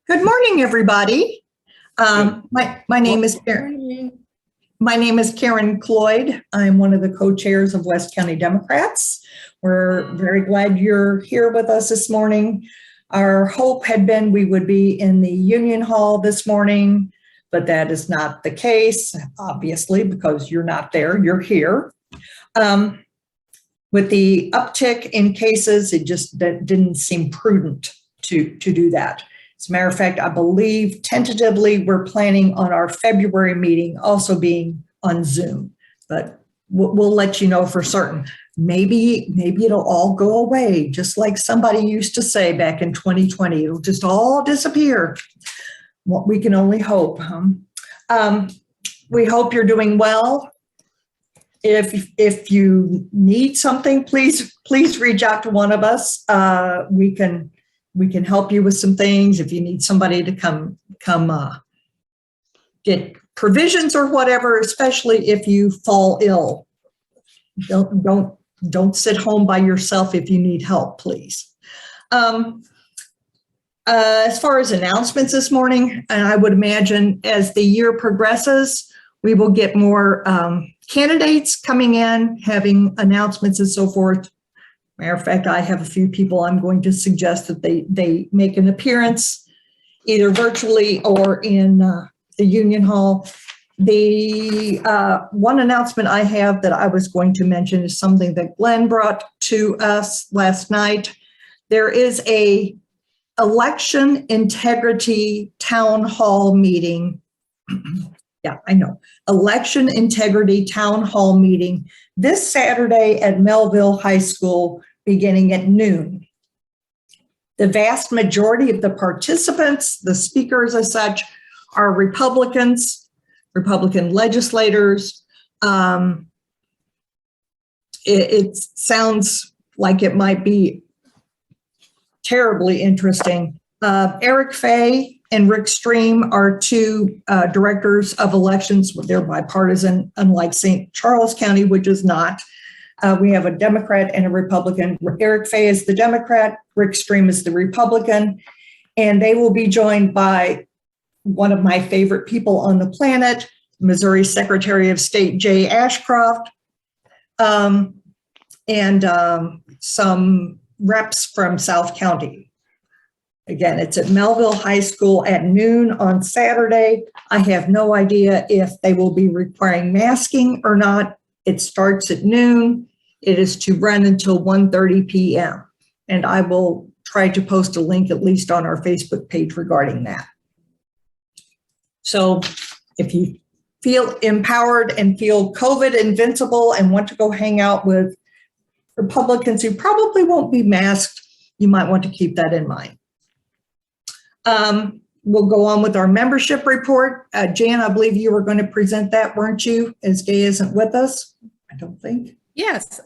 Good morning, everybody. My name is Karen. My name is Karen Cloyd. I'm one of the co-chairs of West County Democrats. We're very glad you're here with us this morning. Our hope had been we would be in the Union Hall this morning, but that is not the case, obviously, because you're not there, you're here. With the uptick in cases, it just didn't seem prudent to do that. As a matter of fact, I believe tentatively we're planning on our February meeting also being on Zoom, but we'll let you know for certain. Maybe it'll all go away, just like somebody used to say back in 2020. It'll just all disappear. Well, we can only hope. We hope you're doing well. If you need something, please reach out to one of us. We can help you with some things. If you need somebody to come get provisions or whatever, especially if you fall ill. Don't sit home by yourself if you need help, please. As far as announcements this morning, and I would imagine as the year progresses, we will get more candidates coming in, having announcements and so forth. Matter of fact, I have a few people I'm going to suggest that they make an appearance either virtually or in the Union Hall. The one announcement I have that I was going to mention is something that Glenn brought to us last night. There is a election integrity town hall meeting. Yeah, I know. Election integrity town hall meeting this Saturday at Melville High School beginning at noon. The vast majority of the participants, the speakers as such, are Republicans, Republican legislators. It sounds like it might be terribly interesting. Eric Fay and Rick Stream are two directors of elections. They're bipartisan, unlike St. Charles County, which is not. We have a Democrat and a Republican. Eric Fay is the Democrat, Rick Stream is the Republican, and they will be joined by one of my favorite people on the planet, Missouri Secretary of State Jay Ashcroft, and some reps from South County. Again, it's at Melville High School at noon on Saturday. I have no idea if they will be requiring masking or not. It starts at noon. It is to run until 1:30 p.m. And I will try to post a link at least on our Facebook page regarding that. So if you feel empowered and feel COVID invincible and want to go hang out with Republicans who probably won't be masked, you might want to keep that in mind. We'll go on with our membership report. Jan, I believe you were going to present that, weren't you? As Gay isn't with us, I don't think. Yes.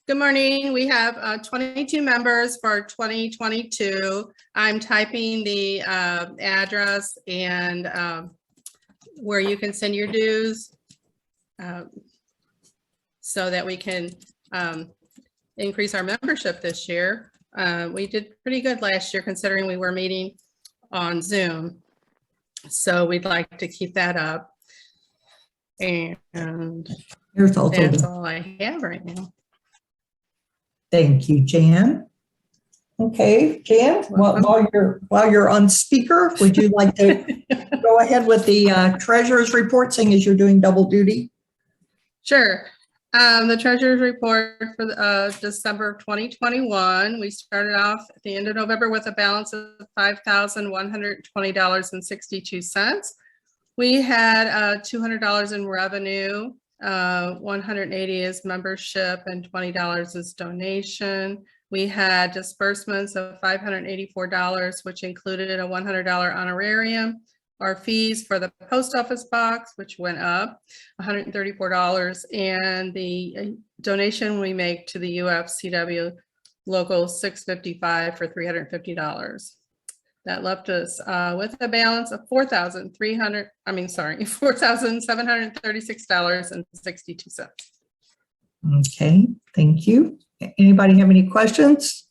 Good morning. We have 22 members for 2022. I'm typing the address and where you can send your dues so that we can increase our membership this year. We did pretty good last year considering we were meeting on Zoom. So we'd like to keep that up. And Here's also that's all I have right now. Thank you, Jan. Okay, Jan, while you're on speaker, would you like to go ahead with the treasurer's report, seeing as you're doing double duty? Sure. The treasurer's report for December of 2021, we started off at the end of November with a balance of $5,120.62. We had $200 in revenue, 180 is membership, and $20 is donation. We had disbursements of $584, which included a $100 honorarium. Our fees for the post office box, which went up $134, and the donation we make to the UFCW Local 655 for $350. That left us with a balance of $4,736.62. Okay, thank you. Anybody have any questions?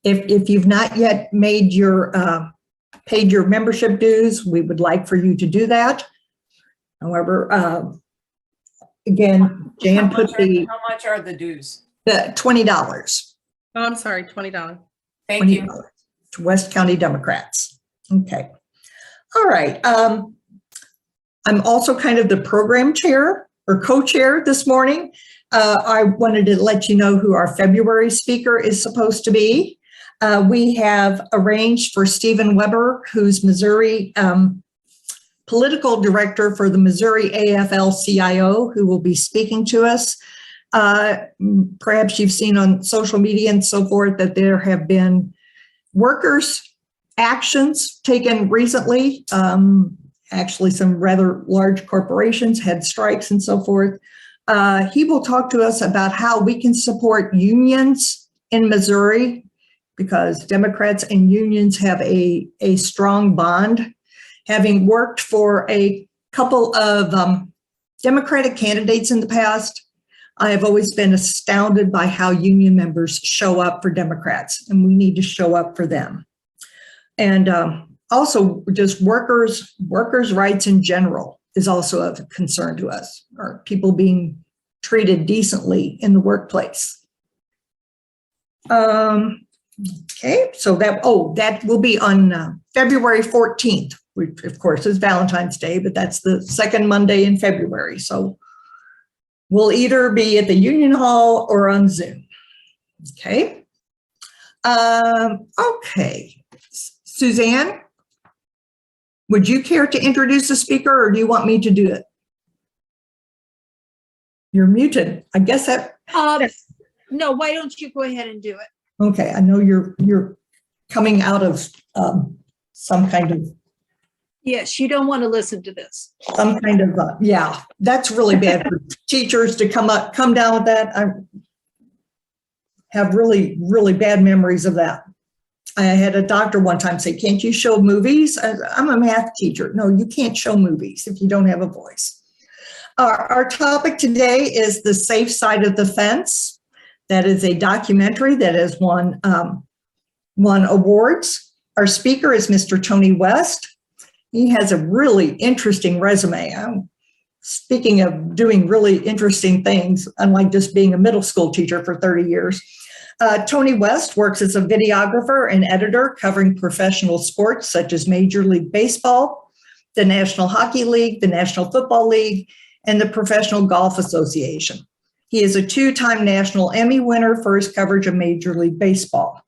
If you've not yet made paid your membership dues, we would like for you to do that. However, again, Jan put How much are the dues? the $20. Oh, I'm sorry, $20. Thank you. $20 to West County Democrats. Okay. All right. I'm also kind of the program chair or co-chair this morning. I wanted to let you know who our February speaker is supposed to be. We have arranged for Stephen Weber, who's Missouri political director for the Missouri AFL-CIO, who will be speaking to us. Perhaps you've seen on social media and so forth that there have been workers' actions taken recently. Actually, some rather large corporations had strikes and so forth. He will talk to us about how we can support unions in Missouri, because Democrats and unions have a strong bond. Having worked for a couple of Democratic candidates in the past, I have always been astounded by how union members show up for Democrats, and we need to show up for them. And also just workers' rights in general is also of concern to us, or people being treated decently in the workplace. Okay, so that will be on February 14th, which of course is Valentine's Day, but that's the second Monday in February. So we'll either be at the Union Hall or on Zoom. Okay. Okay. Suzanne, would you care to introduce the speaker, or do you want me to do it? You're muted. I guess that. No, why don't you go ahead and do it? Okay, I know you're coming out of some kind of. Yes, you don't want to listen to this. Some kind of, yeah, that's really bad for teachers to come down with that. I have really, really bad memories of that. I had a doctor one time say, "Can't you show movies?" I'm a math teacher. No, you can't show movies if you don't have a voice. Our topic today is The Safe Side of the Fence. That is a documentary that has won awards. Our speaker is Mr. Tony West. He has a really interesting resume. Speaking of doing really interesting things, unlike just being a middle school teacher for 30 years, Tony West works as a videographer and editor covering professional sports such as Major League Baseball, the National Hockey League, the National Football League, and the Professional Golf Association. He is a two-time National Emmy winner for his coverage of Major League Baseball.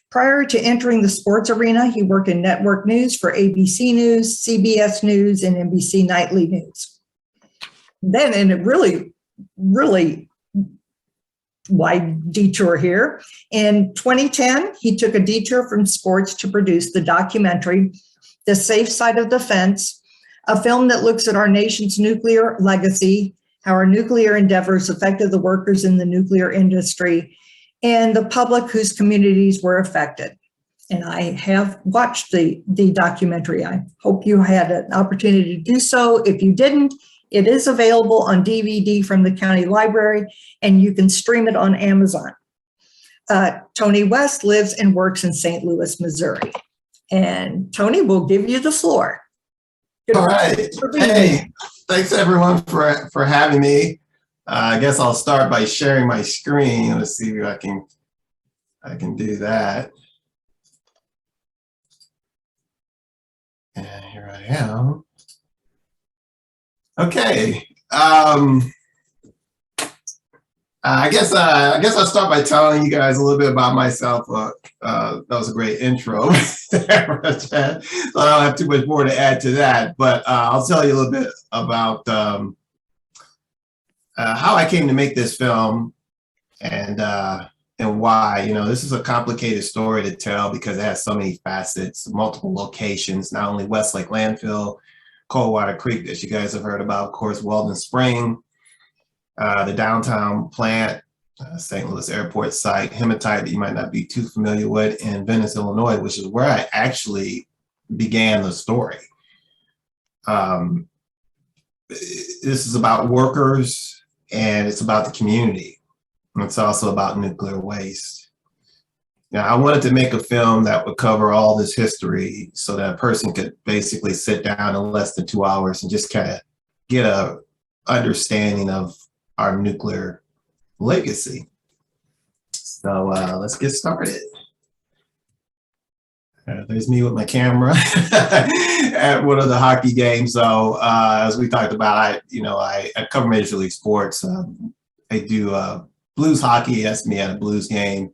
Prior to entering the sports arena, he worked in network news for ABC News, CBS News, and NBC Nightly News. Then, in a really, really wide detour here, in 2010, he took a detour from sports to produce the documentary, The Safe Side of the Fence, a film that looks at our nation's nuclear legacy, how our nuclear endeavors affected the workers in the nuclear industry, and the public whose communities were affected. And I have watched the documentary. I hope you had an opportunity to do so. If you didn't, it is available on DVD from the county library, and you can stream it on Amazon. Tony West lives and works in St. Louis, Missouri. And Tony will give you the floor. All right. Hey, thanks everyone for having me. I guess I'll start by sharing my screen. Let's see if I can do that. And here I am. Okay. I guess I'll start by telling you guys a little bit about myself. That was a great intro there, so I don't have too much more to add to that, but I'll tell you a little bit about how I came to make this film and why. You know, this is a complicated story to tell because it has so many facets, multiple locations, not only Westlake Landfill, Coldwater Creek that you guys have heard about, of course, Weldon Spring, the downtown plant, St. Louis Airport site, Hematite that you might not be too familiar with, in Venice, Illinois, which is where I actually began the story. This is about workers and it's about the community. And it's also about nuclear waste. Now, I wanted to make a film that would cover all this history so that a person could basically sit down in less than 2 hours and just kind of get a understanding of our nuclear legacy. So let's get started. There's me with my camera at one of the hockey games. So as we talked about, I cover Major League Sports. I do Blues hockey. That's me at a Blues game,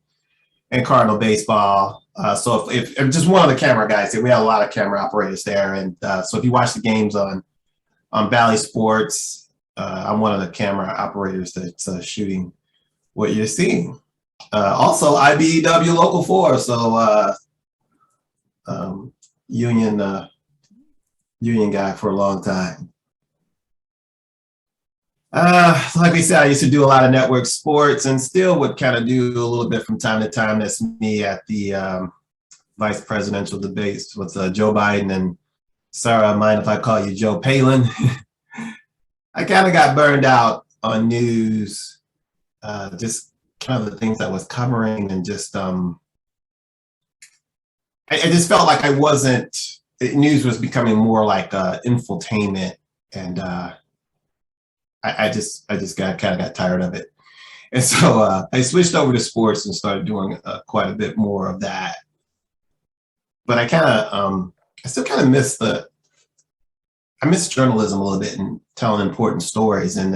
and Cardinal baseball. So if just one of the camera guys, we have a lot of camera operators there, and so if you watch the games on Bally Sports, I'm one of the camera operators that's shooting what you're seeing. Also, IBEW Local 4, so union guy for a long time. Like we said, I used to do a lot of network sports and still would kind of do a little bit from time to time. That's me at the vice presidential debates with Joe Biden and Sarah, mind if I call you Joe Palin? I kind of got burned out on news, just kind of the things I was covering, and just I just felt like news was becoming more like infotainment, and I just got tired of it. And so I switched over to sports and started doing quite a bit more of that. But I still kind of miss journalism a little bit and telling important stories. And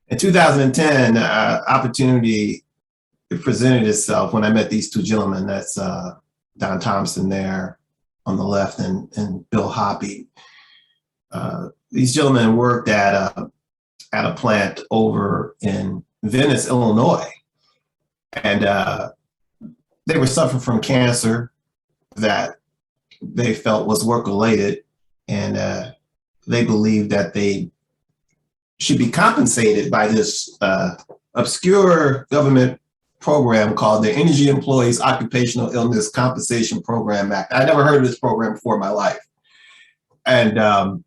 in 2010, opportunity presented itself when I met these two gentlemen. That's Don Thompson there on the left and Bill Hoppe. These gentlemen worked at a plant over in Venice, Illinois. And they were suffering from cancer that they felt was work-related, and they believed that they should be compensated by this obscure government program called the Energy Employees Occupational Illness Compensation Program Act. I never heard of this program before in my life. And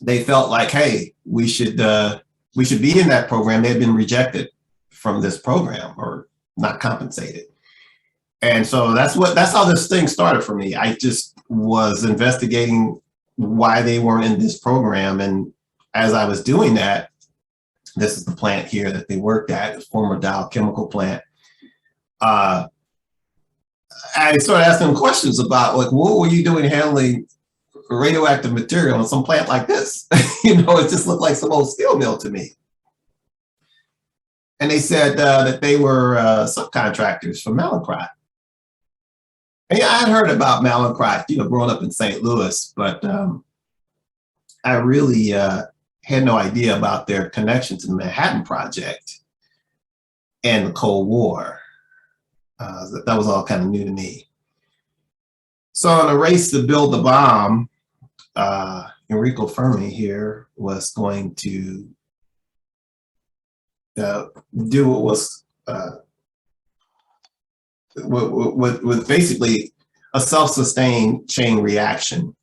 they felt like, hey, we should be in that program. They had been rejected from this program or not compensated. And so that's how this thing started for me. I just was investigating why they weren't in this program. And as I was doing that, this is the plant here that they worked at, the former Dow chemical plant. I started asking them questions about, like, what were you doing handling radioactive material in some plant like this? It just looked like some old steel mill to me. And they said that they were subcontractors for Mallinckrodt. And yeah, I had heard about Mallinckrodt, growing up in St. Louis, but I really had no idea about their connection to the Manhattan Project and the Cold War. That was all kind of new to me. So in a race to build the bomb, Enrico Fermi here was going to do what was with basically a self-sustained chain reaction.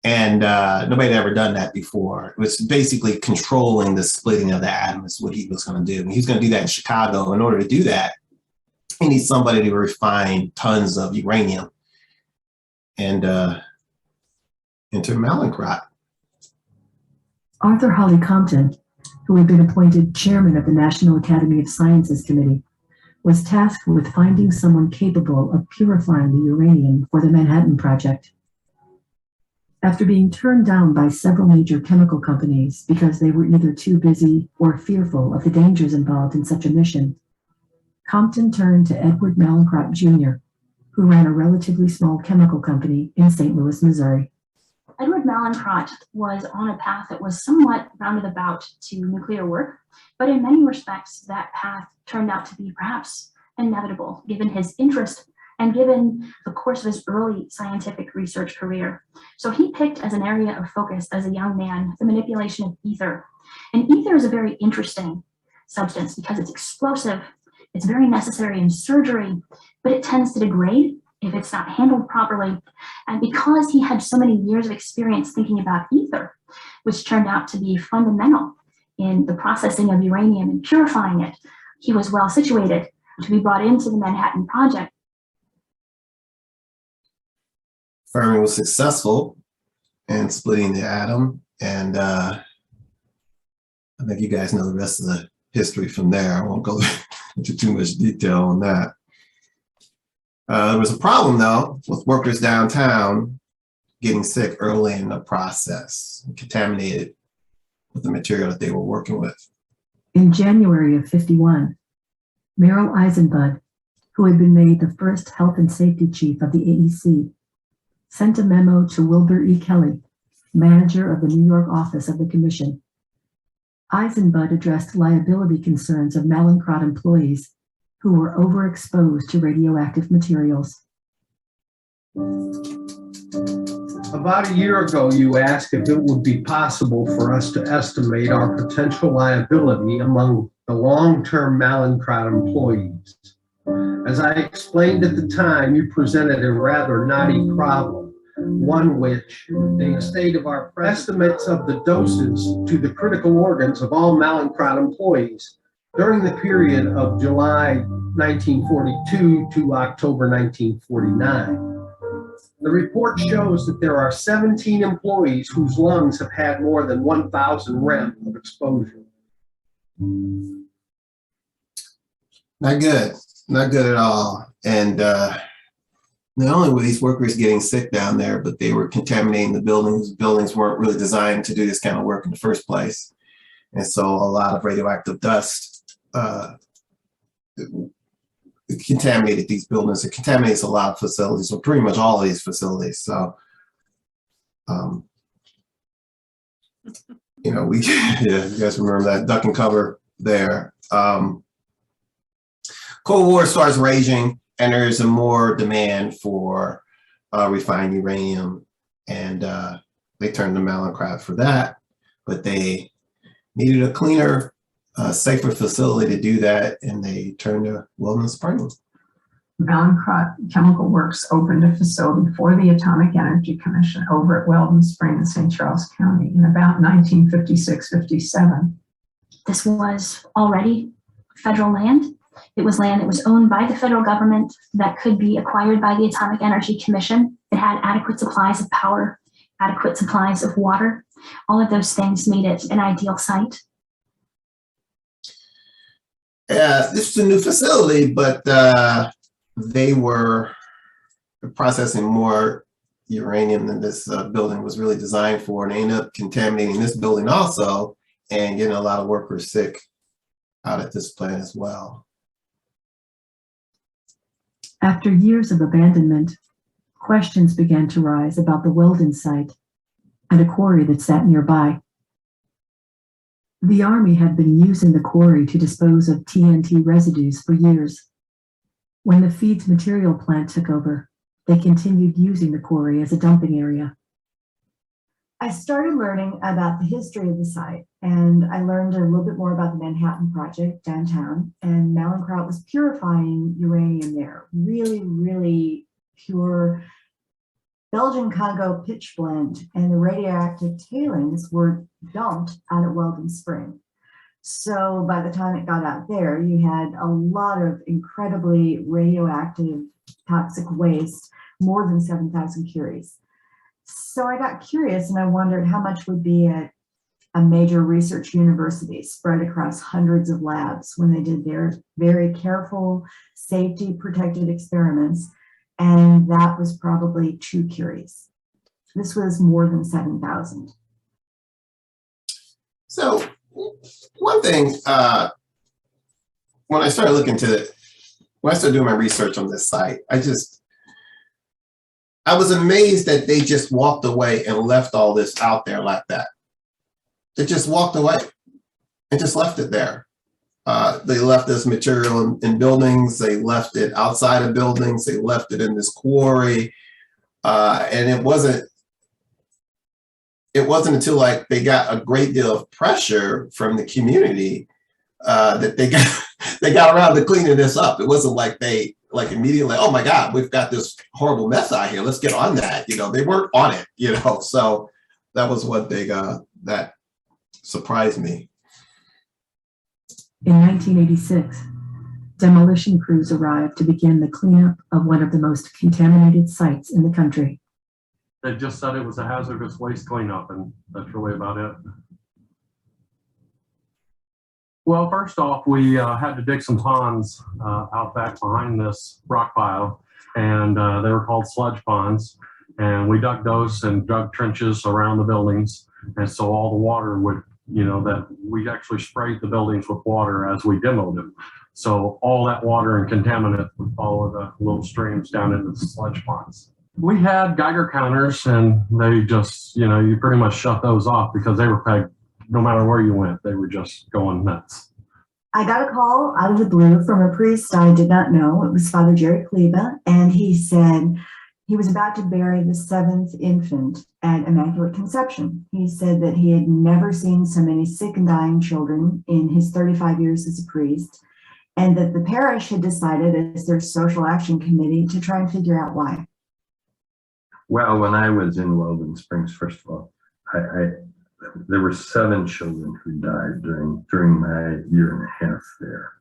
And nobody had ever done that before. It was basically controlling the splitting of the atom is what he was going to do. And he was going to do that in Chicago. In order to do that, he needs somebody to refine tons of uranium. And enter Mallinckrodt. Arthur Holly Compton, who had been appointed chairman of the National Academy of Sciences Committee, was tasked with finding someone capable of purifying the uranium for the Manhattan Project. After being turned down by several major chemical companies because they were either too busy or fearful of the dangers involved in such a mission, Compton turned to Edward Mallinckrodt Jr., who ran a relatively small chemical company in St. Louis, Missouri. Edward Mallinckrodt was on a path that was somewhat roundabout to nuclear work, but in many respects, that path turned out to be perhaps inevitable, given his interest and given the course of his early scientific research career. So he picked as an area of focus as a young man the manipulation of ether. And ether is a very interesting substance because it's explosive, it's very necessary in surgery, but it tends to degrade if it's not handled properly. And because he had so many years of experience thinking about ether, which turned out to be fundamental in the processing of uranium and purifying it, he was well situated to be brought into the Manhattan Project. Fermi was successful in splitting the atom, and I think you guys know the rest of the history from there. I won't go into too much detail on that. There was a problem, though, with workers downtown getting sick early in the process, contaminated with the material that they were working with. In January of '51, Merrill Eisenbud, who had been made the first health and safety chief of the AEC, sent a memo to Wilbur E. Kelly, manager of the New York office of the commission. Eisenbud addressed liability concerns of Mallinckrodt employees who were overexposed to radioactive materials. About a year ago, you asked if it would be possible for us to estimate our potential liability among the long-term Mallinckrodt employees. As I explained at the time, you presented a rather knotty problem, one which, in the state of our estimates of the doses to the critical organs of all Mallinckrodt employees during the period of July 1942 to October 1949. The report shows that there are 17 employees whose lungs have had more than 1,000 rem of exposure. Not good, not good at all. And not only were these workers getting sick down there, but they were contaminating the buildings. Buildings weren't really designed to do this kind of work in the first place. And so a lot of radioactive dust it contaminated these buildings. It contaminates a lot of facilities, or pretty much all of these facilities. So, you know, yeah, you guys remember that duck and cover there. Cold War starts raging, and there's a more demand for refined uranium, and they turned to Mallinckrodt for that, but they needed a cleaner, safer facility to do that, and they turned to Weldon Springs. Mallinckrodt Chemical Works opened a facility for the Atomic Energy Commission over at Weldon Springs, St. Charles County in about 1956-57. This was already federal land. It was land that was owned by the federal government that could be acquired by the Atomic Energy Commission. It had adequate supplies of power, adequate supplies of water. All of those things made it an ideal site. This is a new facility, but they were processing more uranium than this building was really designed for, and they ended up contaminating this building also, and getting a lot of workers sick out at this plant as well. After years of abandonment, questions began to rise about the Weldon site and a quarry that sat nearby. The Army had been using the quarry to dispose of TNT residues for years. When the feeds material plant took over, they continued using the quarry as a dumping area. I started learning about the history of the site, and I learned a little bit more about the Manhattan Project downtown, and Mallinckrodt was purifying uranium there, really, really pure Belgian Congo pitch blend, and the radioactive tailings were dumped out at Weldon Spring. So by the time it got out there, you had a lot of incredibly radioactive toxic waste, more than 7,000 curies. So I got curious, and I wondered how much would be at a major research university spread across hundreds of labs when they did their very careful safety protected experiments. And that was probably 2 curies. This was more than 7,000. So one thing, when I started looking to it, when I started doing my research on this site, I was amazed that they just walked away and left all this out there like that. They just walked away and just left it there. They left this material in buildings. They left it outside of buildings. They left it in this quarry. And it wasn't until like they got a great deal of pressure from the community that they got around to cleaning this up. It wasn't like they immediately, oh my God, we've got this horrible mess out here. Let's get on that. You know, they weren't on it, you know. So that was one thing that surprised me. In 1986, demolition crews arrived to begin the cleanup of one of the most contaminated sites in the country. They just said it was a hazardous waste cleanup, and that's really about it. Well, first off, we had to dig some ponds out back behind this rock pile, and they were called sludge ponds. And we dug those and dug trenches around the buildings. And so all the water would, that we actually sprayed the buildings with water as we demoed them. So all that water and contaminant would follow the little streams down into the sludge ponds. We had Geiger counters, and they just, you pretty much shut those off because they were pegged no matter where you went. They were just going nuts. I got a call out of the blue from a priest I did not know. It was Father Jerry Kleba, and he said he was about to bury the 7th infant at Immaculate Conception. He said that he had never seen so many sick and dying children in his 35 years as a priest, and that the parish had decided as their social action committee to try and figure out why. Well, when I was in Weldon Springs, first of all, there were 7 children who died during my year and a half there.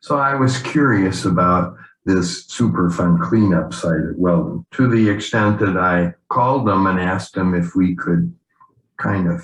So I was curious about this Superfund cleanup site at Weldon, to the extent that I called them and asked them if we could kind of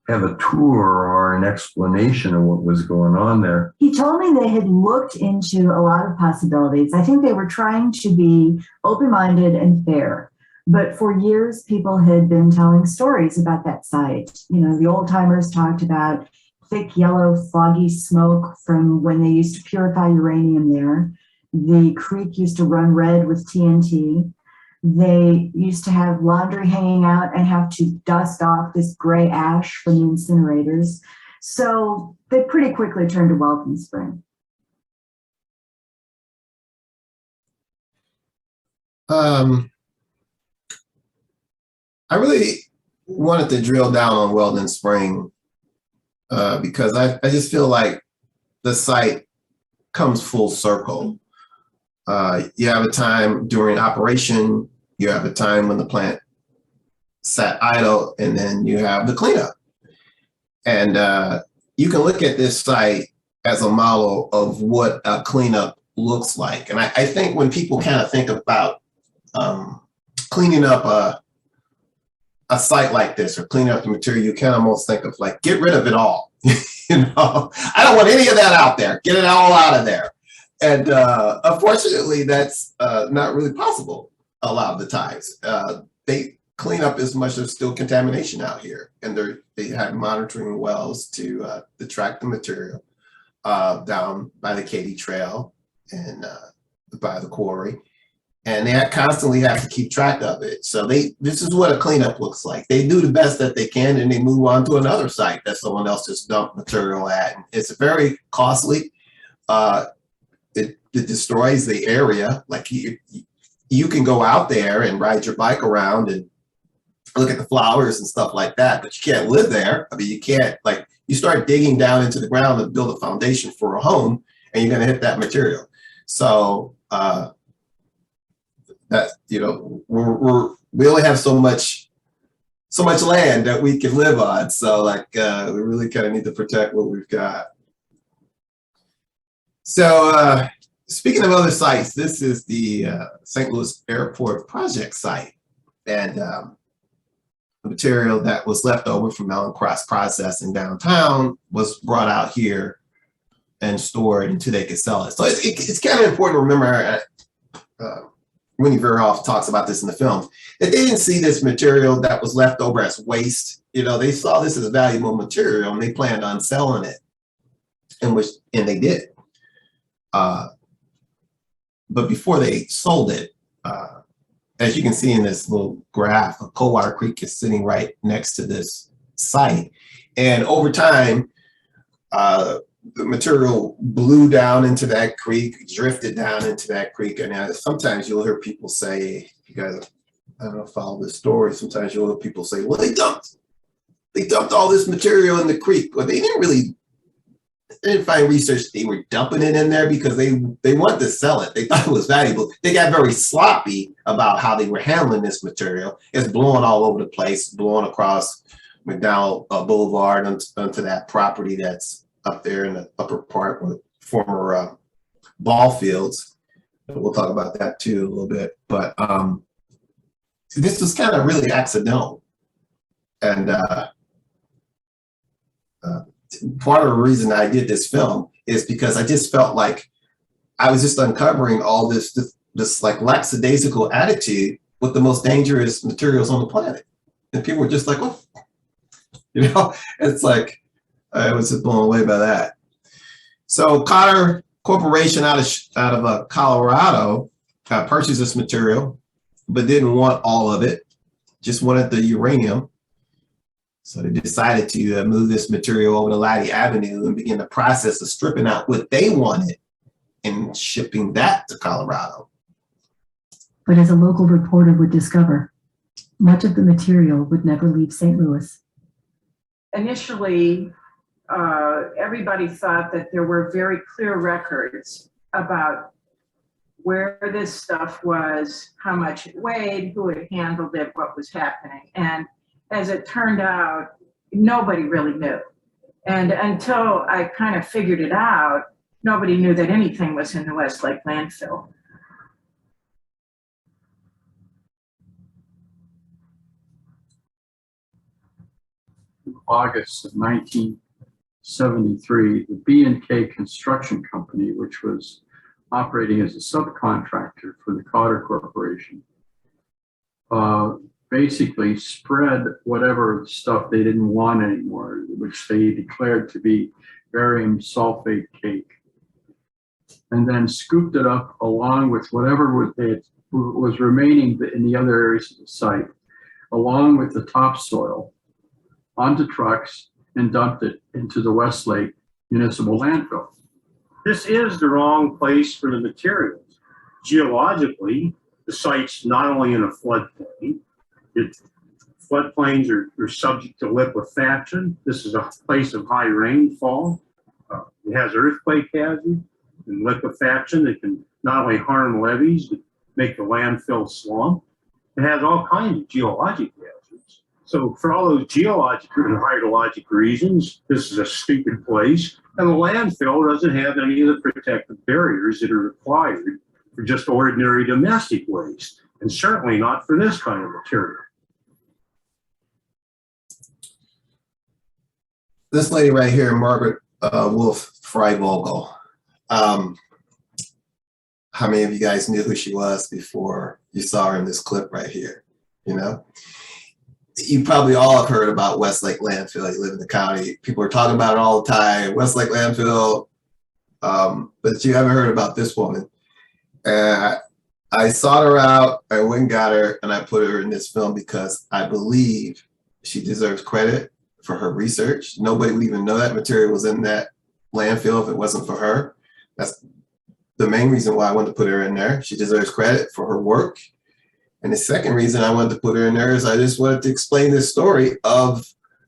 have a tour or an explanation of what was going on there. He told me they had looked into a lot of possibilities. I think they were trying to be open-minded and fair. But for years, people had been telling stories about that site. The old timers talked about thick, yellow, foggy smoke from when they used to purify uranium there. The creek used to run red with TNT. They used to have laundry hanging out and have to dust off this gray ash from the incinerators. So they pretty quickly turned to Weldon Spring. I really wanted to drill down on Weldon Spring because I just feel like the site comes full circle. You have a time during operation, you have a time when the plant sat idle, and then you have the cleanup. And you can look at this site as a model of what a cleanup looks like. And I think when people kind of think about cleaning up a site like this or cleaning up the material, you can almost think of like, get rid of it all. I don't want any of that out there. Get it all out of there. And unfortunately, that's not really possible a lot of the times. They clean up as much as still contamination out here, and they have monitoring wells to track the material down by the Katy Trail and by the quarry, and they constantly have to keep track of it. So this is what a cleanup looks like. They do the best that they can, and they move on to another site that someone else just dumped material at. And it's very costly. It destroys the area. Like you can go out there and ride your bike around and look at the flowers and stuff like that, but you can't live there. I mean, you can't, like, you start digging down into the ground and build a foundation for a home, and you're going to hit that material. So that, we only have so much land that we can live on. So like, we really kind of need to protect what we've got. So speaking of other sites, this is the St. Louis Airport project site. And the material that was left over from Mellon Cross Processing downtown was brought out here and stored until they could sell it. So it's kind of important to remember, Winnie Verhoff talks about this in the film, that they didn't see this material that was left over as waste. They saw this as valuable material, and they planned on selling it, and they did. But before they sold it, as you can see in this little graph, Coldwater Creek is sitting right next to this site. And over time, the material blew down into that creek, drifted down into that creek. And sometimes you'll hear people say, you guys, I don't know, follow this story. Sometimes you'll hear people say, well, they dumped all this material in the creek. Well, they didn't find research. They were dumping it in there because they wanted to sell it. They thought it was valuable. They got very sloppy about how they were handling this material. It's blowing all over the place, blowing across McDowell Boulevard onto that property that's up there in the upper part with former ball fields. We'll talk about that too a little bit. But this was kind of really accidental. And part of the reason I did this film is because I just felt like I was just uncovering all this like lackadaisical attitude with the most dangerous materials on the planet. And people were just like, well, you know, it's like, I was just blown away by that. So Cotter Corporation out of Colorado purchased this material, but didn't want all of it, just wanted the uranium. So they decided to move this material over to Latty Avenue and begin the process of stripping out what they wanted and shipping that to Colorado. But as a local reporter would discover, much of the material would never leave St. Louis. Initially, everybody thought that there were very clear records about where this stuff was, how much it weighed, who had handled it, what was happening. And as it turned out, nobody really knew. And until I kind of figured it out, nobody knew that anything was in the Westlake landfill. August of 1973, the B&K Construction Company, which was operating as a subcontractor for the Cotter Corporation, basically spread whatever stuff they didn't want anymore, which they declared to be barium sulfate cake, and then scooped it up along with whatever was remaining in the other areas of the site, along with the topsoil, onto trucks and dumped it into the Westlake Municipal Landfill. This is the wrong place for the materials. Geologically, the site's not only in a floodplain, floodplains are subject to liquefaction. This is a place of high rainfall. It has earthquake hazard and liquefaction that can not only harm levees, but make the landfill slump. It has all kinds of geologic hazards. So for all those geologic and hydrologic reasons, this is a stupid place. And the landfill doesn't have any of the protective barriers that are required for just ordinary domestic waste, and certainly not for this kind of material. This lady right here, Margaret Wolf Freivogel. How many of you guys knew who she was before you saw her in this clip right here? You know, you probably all have heard about Westlake Landfill. You live in the county. People are talking about it all the time. Westlake Landfill, but you haven't heard about this woman. I sought her out, I went and got her, and I put her in this film because I believe she deserves credit for her research. Nobody would even know that material was in that landfill if it wasn't for her. That's the main reason why I wanted to put her in there. She deserves credit for her work. And the second reason I wanted to put her in there is I just wanted to explain this story of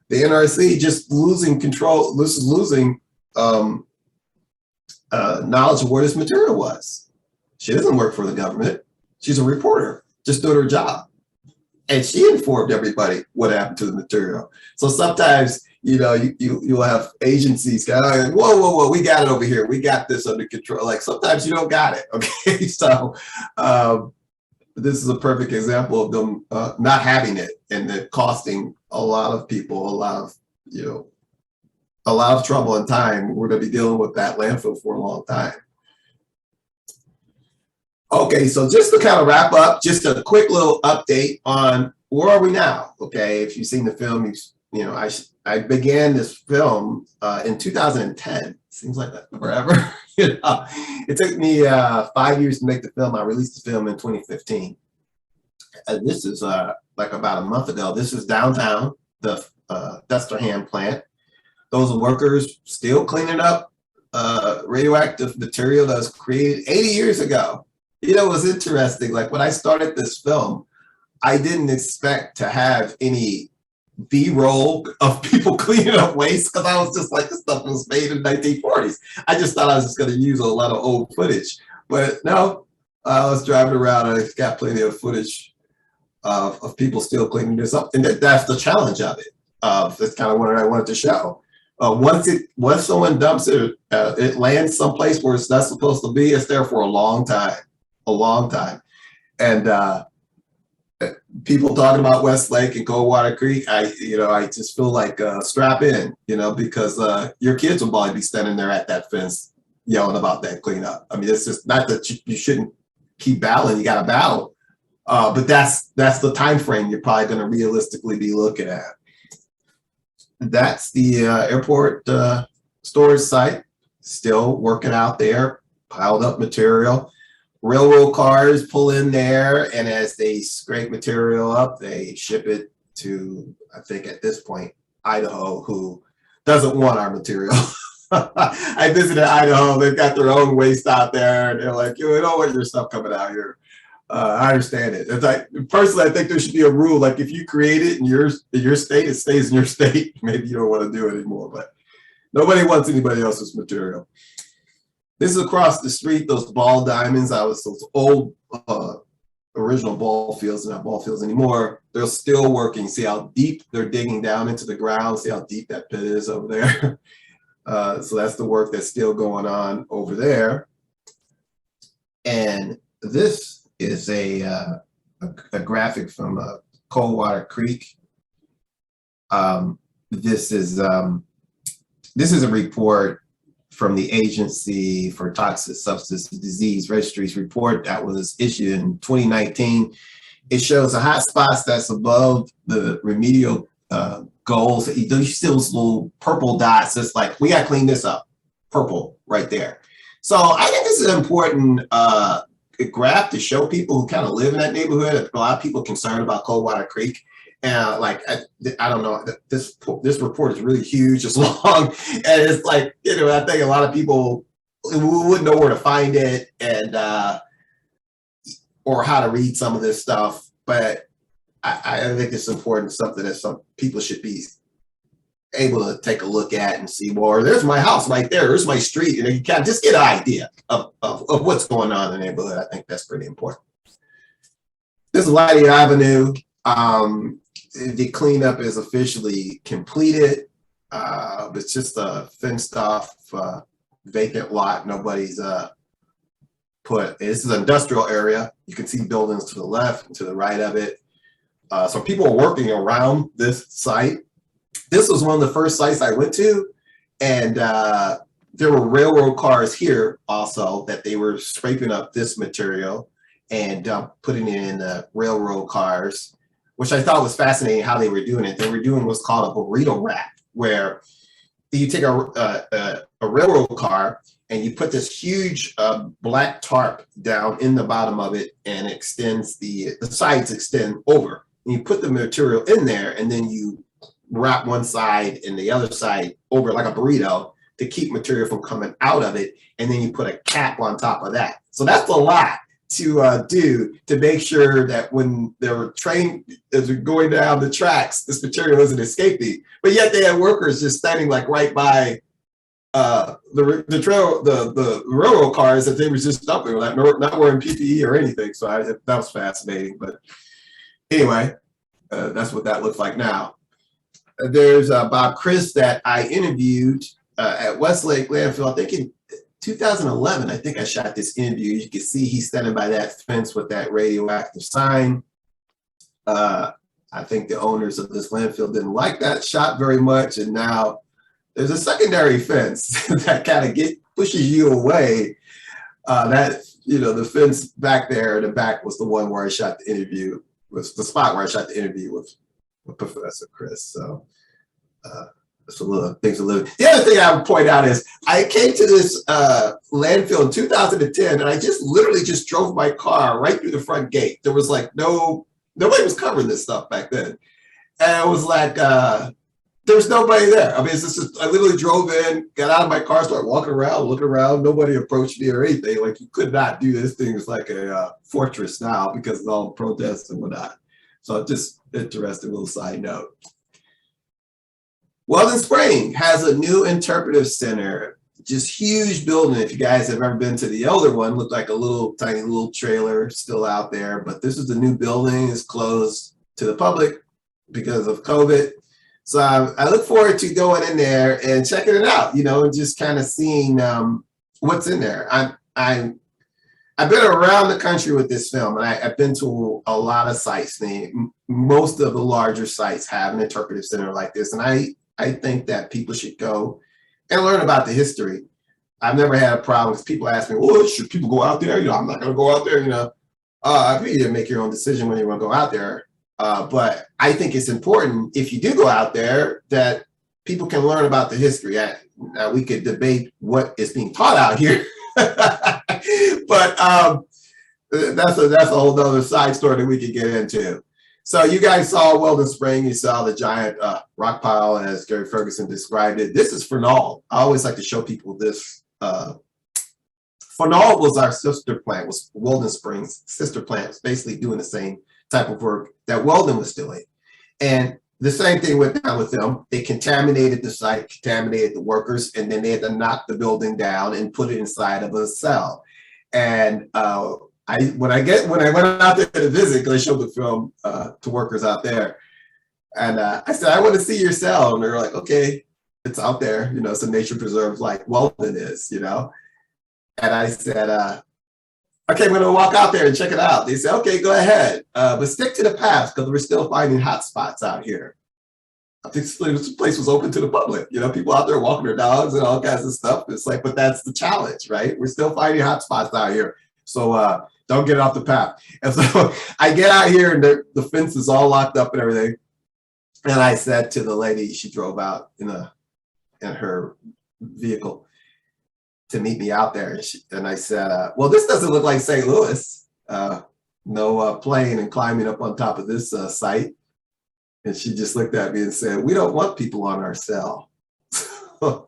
the NRC just losing control, losing knowledge of where this material was. She doesn't work for the government. She's a reporter, just doing her job. And she informed everybody what happened to the material. So sometimes, you know, you'll have agencies going, whoa, we got it over here. We got this under control. Like sometimes you don't got it, okay? So this is a perfect example of them not having it and it costing a lot of people a lot of trouble and time. We're gonna be dealing with that landfill for a long time. Okay, so just to kind of wrap up, just a quick little update on where are we now? Okay, if you've seen the film, you know, I began this film in 2010. Seems like that forever. You know, it took me 5 years to make the film. I released the film in 2015. And this is like about a month ago. This is downtown, the Destrehan plant. Those workers still cleaning up radioactive material that was created 80 years ago. You know, it was interesting. Like when I started this film, I didn't expect to have any B-roll of people cleaning up waste because I was just like, this stuff was made in the 1940s. I just thought I was just going to use a lot of old footage. But no, I was driving around and I got plenty of footage of people still cleaning this up. And that's the challenge of it. That's kind of what I wanted to show. Once someone dumps it, it lands someplace where it's not supposed to be. It's there for a long time, and people talking about Westlake and Coldwater Creek, I just feel like strap in, because your kids will probably be standing there at that fence yelling about that cleanup. I mean, it's just not that you shouldn't keep battling. You got to battle, but that's the time frame you're probably going to realistically be looking at. That's the airport storage site, still working out there, piled up material. Railroad cars pull in there, and as they scrape material up, they ship it to, I think at this point, Idaho, who doesn't want our material. I visited Idaho, they've got their own waste out there, and they're like, we don't want your stuff coming out here. I understand it. It's like, personally, I think there should be a rule, like if you create it in your state, it stays in your state. Maybe you don't want to do it anymore, but nobody wants anybody else's material. This is across the street, those ball diamonds. Those old original ball fields, not ball fields anymore. They're still working. See how deep they're digging down into the ground. See how deep that pit is over there. So that's the work that's still going on over there. And this is a graphic from Coldwater Creek. This is a report from the Agency for Toxic Substance Disease Registry's report that was issued in 2019. It shows the hot spots that's above the remedial goals. You see those little purple dots. It's like, we got to clean this up. Purple right there. So I think this is an important graph to show people who kind of live in that neighborhood. A lot of people concerned about Coldwater Creek. And I don't know, this report is really huge, it's long, and it's like, I think a lot of people wouldn't know where to find it and or how to read some of this stuff. But I think it's important, something that some people should be able to take a look at and see, well, there's my house right there, there's my street, and you can just get an idea of what's going on in the neighborhood. I think that's pretty important. This is Lydia Avenue. The cleanup is officially completed. It's just a fenced off vacant lot. Nobody's this is an industrial area. You can see buildings to the left and to the right of it. So people are working around this site. This was one of the first sites I went to, and there were railroad cars here also that they were scraping up this material and putting it in the railroad cars, which I thought was fascinating how they were doing it. They were doing what's called a burrito wrap, where you take a railroad car and you put this huge black tarp down in the bottom of it, and it extends, the sides extend over. And you put the material in there, and then you wrap one side and the other side over like a burrito to keep material from coming out of it. And then you put a cap on top of that. So that's a lot to do to make sure that when they were trained as we're going down the tracks, this material isn't escaping. But yet they had workers just standing like right by the railroad cars that they were just dumping, like not wearing PPE or anything. So that was fascinating. But anyway, that's what that looks like now. There's Bob Chris that I interviewed at Westlake Landfill, I think in 2011, I think I shot this interview. You can see he's standing by that fence with that radioactive sign. I think the owners of this landfill didn't like that shot very much, and now there's a secondary fence that kind of pushes you away. The fence back there in the back was the one where I shot the interview, was the spot where I shot the interview with Professor Chris. So it's a little things a little. The other thing I would point out is I came to this landfill in 2010, and I literally just drove my car right through the front gate. There was like nobody was covering this stuff back then, and it was like there was nobody there. I mean, it's just I literally drove in, got out of my car, started walking around, looking around. Nobody approached me or anything. Like, you could not do this thing. It's like a fortress now because of all the protests and whatnot. So just interesting little side note. Weldon Spring has a new interpretive center, just huge building. If you guys have ever been to the older one, looked like a little tiny little trailer still out there, but this is the new building. It's closed to the public because of COVID. So I look forward to going in there and checking it out, you know, and just kind of seeing what's in there. I've been around the country with this film, and I've been to a lot of sites. Most of the larger sites have an interpretive center like this, and I think that people should go and learn about the history. I've never had a problem because people ask me, well, should people go out there? You know, I'm not going to go out there, you know. I think you make your own decision when you want to go out there. But I think it's important, if you do go out there, that people can learn about the history. We could debate what is being taught out here. But that's a whole nother side story that we could get into. So you guys saw Weldon Spring, you saw the giant rock pile as Gary Ferguson described it. This is Fernald. I always like to show people this. Fernald was our sister plant, was Weldon Springs' sister plant. It's basically doing the same type of work that Weldon was doing. And the same thing went down with them. They contaminated the site, contaminated the workers, and then they had to knock the building down and put it inside of a cell. And when I went out there to visit, because I showed the film to workers out there, and I said, I want to see your cell. And they're like, okay, it's out there, you know, it's a nature preserve like Weldon is, you know. And I said, okay, I'm going to walk out there and check it out. They said, okay, go ahead, but stick to the path because we're still finding hot spots out here. I think this place was open to the public. You know, people out there walking their dogs and all kinds of stuff. It's like, but that's the challenge, right? We're still finding hot spots out here. So don't get off the path. And so I get out here and the fence is all locked up and everything. And I said to the lady, she drove out in her vehicle to meet me out there. And I said, well, this doesn't look like St. Louis. No plane and climbing up on top of this site. And she just looked at me and said, we don't want people on our cell. So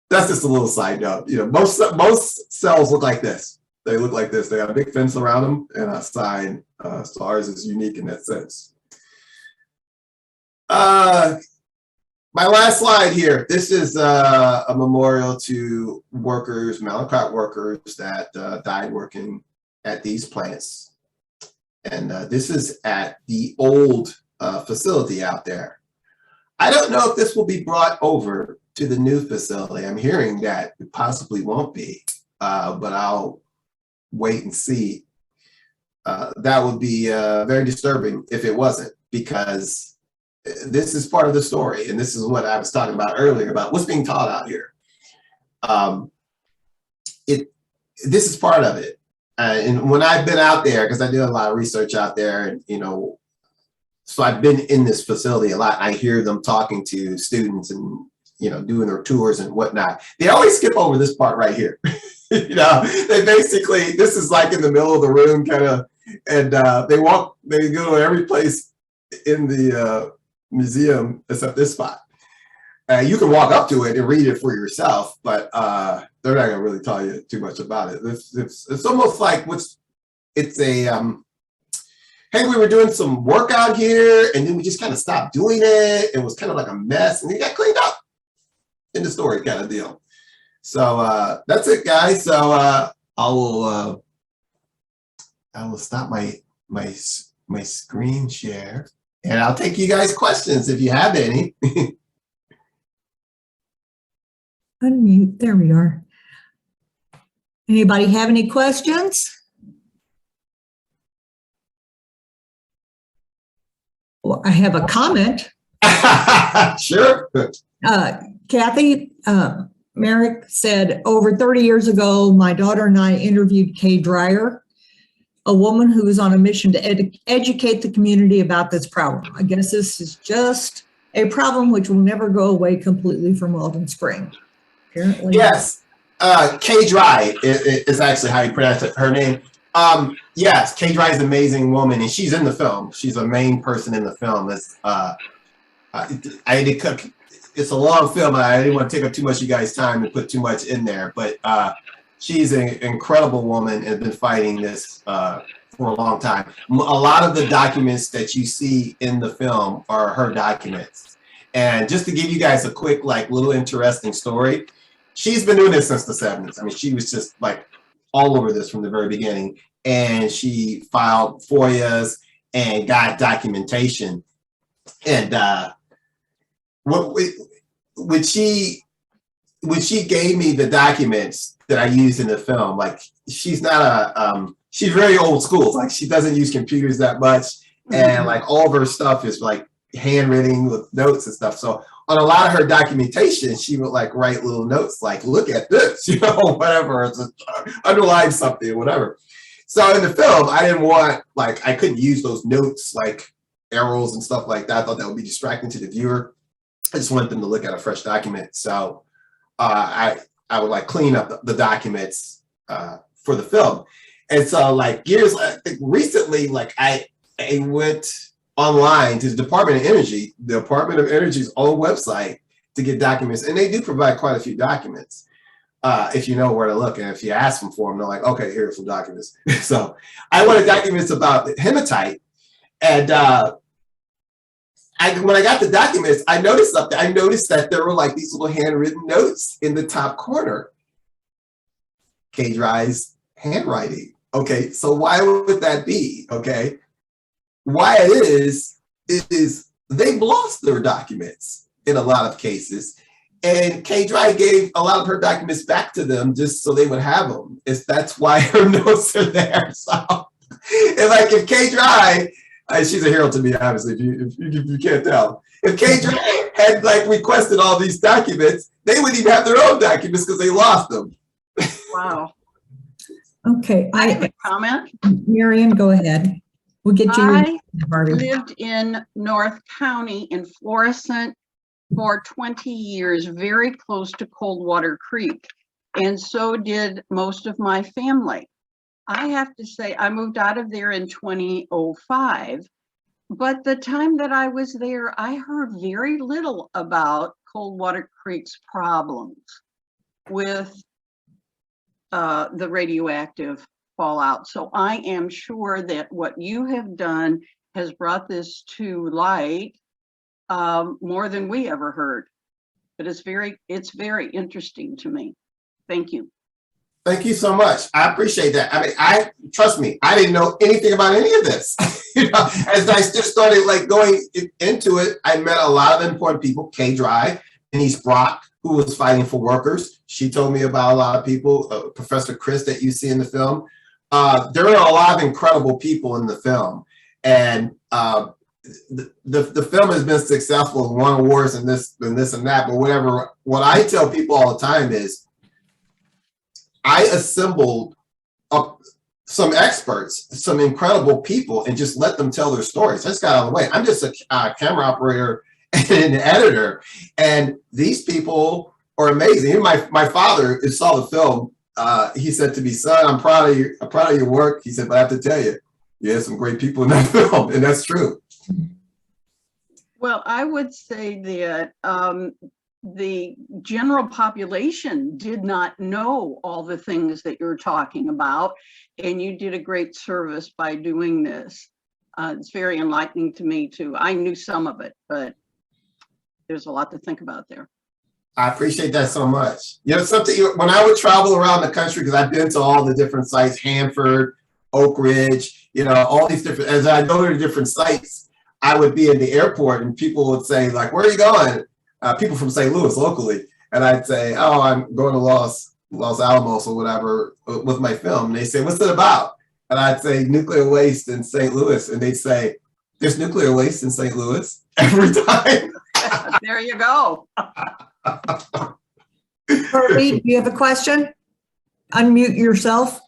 that's just a little side note. You know, most cells look like this. They look like this. They have a big fence around them and a sign. So ours is unique in that sense. My last slide here. This is a memorial to workers, Mallinckrodt workers that died working at these plants. And this is at the old facility out there. I don't know if this will be brought over to the new facility. I'm hearing that it possibly won't be, but I'll wait and see. That would be very disturbing if it wasn't, because this is part of the story. And this is what I was talking about earlier about what's being taught out here. This is part of it. And when I've been out there, because I do a lot of research out there, and you know, so I've been in this facility a lot. I hear them talking to students and, you know, doing their tours and whatnot. They always skip over this part right here. You know, they basically, this is like in the middle of the room kind of, and they go to every place in the museum except this spot. You can walk up to it and read it for yourself, but they're not gonna really tell you too much about it. It's almost like hey, we were doing some work out here and then we just kind of stopped doing it. It was kind of like a mess and it got cleaned up in the story kind of deal. So that's it, guys. So I will stop my screen share and I'll take you guys' questions if you have any. Unmute, there we are. Anybody have any questions? Well, I have a comment. Sure. Kathy, Merrick said, over 30 years ago, my daughter and I interviewed Kay Dreyer, a woman who is on a mission to educate the community about this problem. I guess this is just a problem which will never go away completely from Weldon Spring. Apparently. Yes, Kay Dry is actually how you pronounce it, her name. Yes, Kay Dry is an amazing woman, and she's in the film. She's a main person in the film. It's a long film, and I didn't want to take up too much of you guys' time and put too much in there, but she's an incredible woman and has been fighting this for a long time. A lot of the documents that you see in the film are her documents. And just to give you guys a quick, like, little interesting story, she's been doing this since the 70s. I mean, she was just like all over this from the very beginning. And she filed FOIAs and got documentation. And when she gave me the documents that I used in the film, like she's not she's very old school. Like she doesn't use computers that much, and like all of her stuff is like handwritten with notes and stuff. So on a lot of her documentation, she would like write little notes like, look at this, you know, whatever, underline something, whatever. So in the film, I didn't want, like, I couldn't use those notes like arrows and stuff like that. I thought that would be distracting to the viewer. I just wanted them to look at a fresh document. So I would like clean up the documents for the film. And so like recently, like I went online to the Department of Energy's own website to get documents. And they do provide quite a few documents if you know where to look. And if you ask them for them, they're like, okay, here are some documents. So I wanted documents about hematite. And when I got the documents, I noticed something. I noticed that there were like these little handwritten notes in the top corner. K-Dry's handwriting. Okay, so why would that be? Okay, why it is they've lost their documents in a lot of cases. And K-Dry gave a lot of her documents back to them just so they would have them. That's why her notes are there. So, and like if K-Dry, she's a hero to me, obviously, if you can't tell. If K-Dry had like requested all these documents, they wouldn't even have their own documents because they lost them. Wow. Okay, I have a comment. Miriam, go ahead. We'll get you. I Harvey. lived in North County in Florissant for 20 years, very close to Coldwater Creek, and so did most of my family. I have to say, I moved out of there in 2005, but the time that I was there, I heard very little about Coldwater Creek's problems with the radioactive fallout. So I am sure that what you have done has brought this to light more than we ever heard. But it's very interesting to me. Thank you. Thank you so much. I appreciate that. I mean, trust me, I didn't know anything about any of this. You know, as I just started like going into it, I met a lot of important people. K-Dry, Denise Brock, who was fighting for workers. She told me about a lot of people. Professor Chris that you see in the film. There are a lot of incredible people in the film, and the film has been successful, won awards and this and that. But whatever, what I tell people all the time is, I assembled some experts, some incredible people, and just let them tell their stories. I just got out of the way. I'm just a camera operator and an editor, and these people are amazing. Even my father, who saw the film, he said to me, "Son, I'm proud of you. I'm proud of your work." He said, "But I have to tell you, you had some great people in that film," and that's true. Well, I would say that the general population did not know all the things that you're talking about, and you did a great service by doing this. It's very enlightening to me too. I knew some of it, but there's a lot to think about there. I appreciate that so much. You know, when I would travel around the country, because I've been to all the different sites, Hanford, Oak Ridge, you know, all these different, as I go to the different sites, I would be in the airport and people would say like, "Where are you going?" People from St. Louis locally. And I'd say, "Oh, I'm going to Los Alamos or whatever with my film." And they say, "What's it about?" And I'd say, "Nuclear waste in St. Louis." And they'd say, "There's nuclear waste in St. Louis?" Every time. There you go. Harvey, do you have a question? Unmute yourself.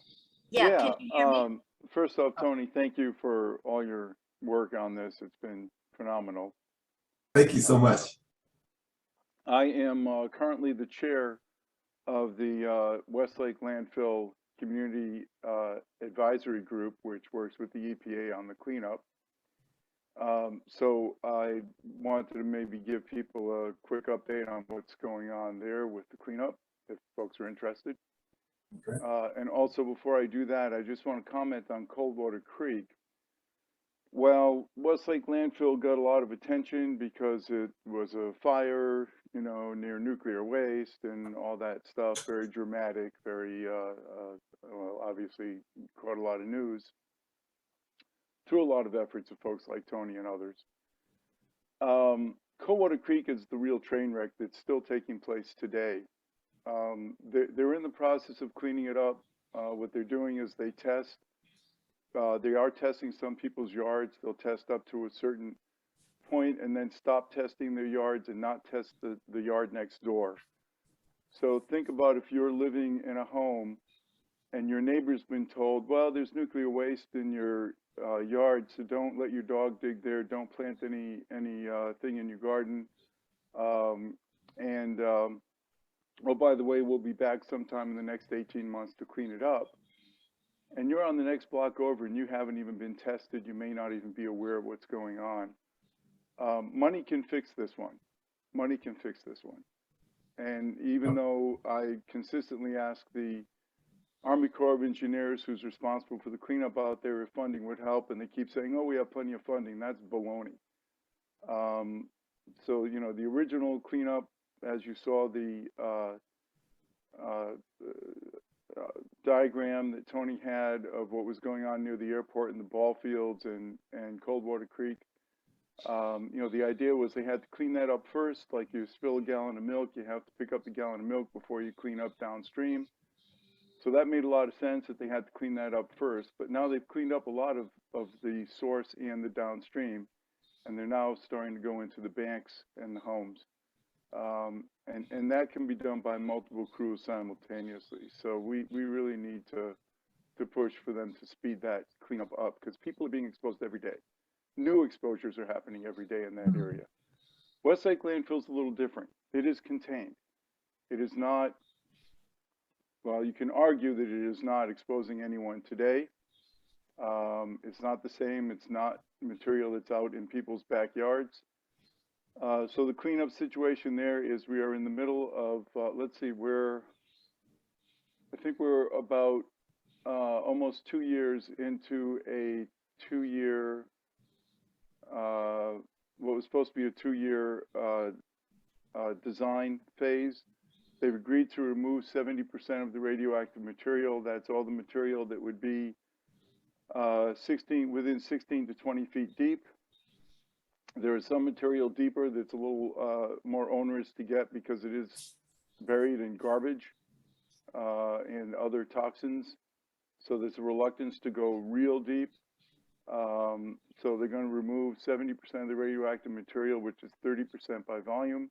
Yeah, can you hear me? First off, Tony, thank you for all your work on this. It's been phenomenal. Thank you so much. I am currently the chair of the Westlake Landfill Community Advisory Group, which works with the EPA on the cleanup. So I wanted to maybe give people a quick update on what's going on there with the cleanup, if folks are interested. Okay. And also, before I do that, I just want to comment on Coldwater Creek. Well, Westlake Landfill got a lot of attention because it was a fire, you know, near nuclear waste and all that stuff. Very dramatic, very, well, obviously caught a lot of news through a lot of efforts of folks like Tony and others. Coldwater Creek is the real train wreck that's still taking place today. They're in the process of cleaning it up. What they're doing is they test. They are testing some people's yards. They'll test up to a certain point and then stop testing their yards and not test the yard next door. So think about if you're living in a home and your neighbor's been told, well, there's nuclear waste in your yard, so don't let your dog dig there. Don't plant any thing in your garden. Oh, by the way, we'll be back sometime in the next 18 months to clean it up. And you're on the next block over and you haven't even been tested. You may not even be aware of what's going on. Money can fix this one. Money can fix this one. And even though I consistently ask the Army Corps of Engineers, who's responsible for the cleanup out there, if funding would help, and they keep saying, oh, we have plenty of funding, that's baloney. So, you know, the original cleanup, as you saw the diagram that Tony had of what was going on near the airport and the ball fields and Coldwater Creek, you know, the idea was they had to clean that up first. Like you spill a gallon of milk, you have to pick up the gallon of milk before you clean up downstream. So that made a lot of sense that they had to clean that up first. But now they've cleaned up a lot of the source and the downstream, and they're now starting to go into the banks and the homes. And that can be done by multiple crews simultaneously. So we really need to push for them to speed that cleanup up, because people are being exposed every day. New exposures are happening every day in that area. Westlake landfill is a little different. It is contained. It is not, well, you can argue that it is not exposing anyone today. It's not the same. It's not material that's out in people's backyards. So the cleanup situation there is we are in the middle of, let's see, I think we're about almost 2 years into a 2-year, what was supposed to be a 2-year design phase. They've agreed to remove 70% of the radioactive material. That's all the material that would be within 16 to 20 feet deep. There is some material deeper that's a little more onerous to get because it is buried in garbage and other toxins. So there's a reluctance to go real deep. So they're going to remove 70% of the radioactive material, which is 30% by volume.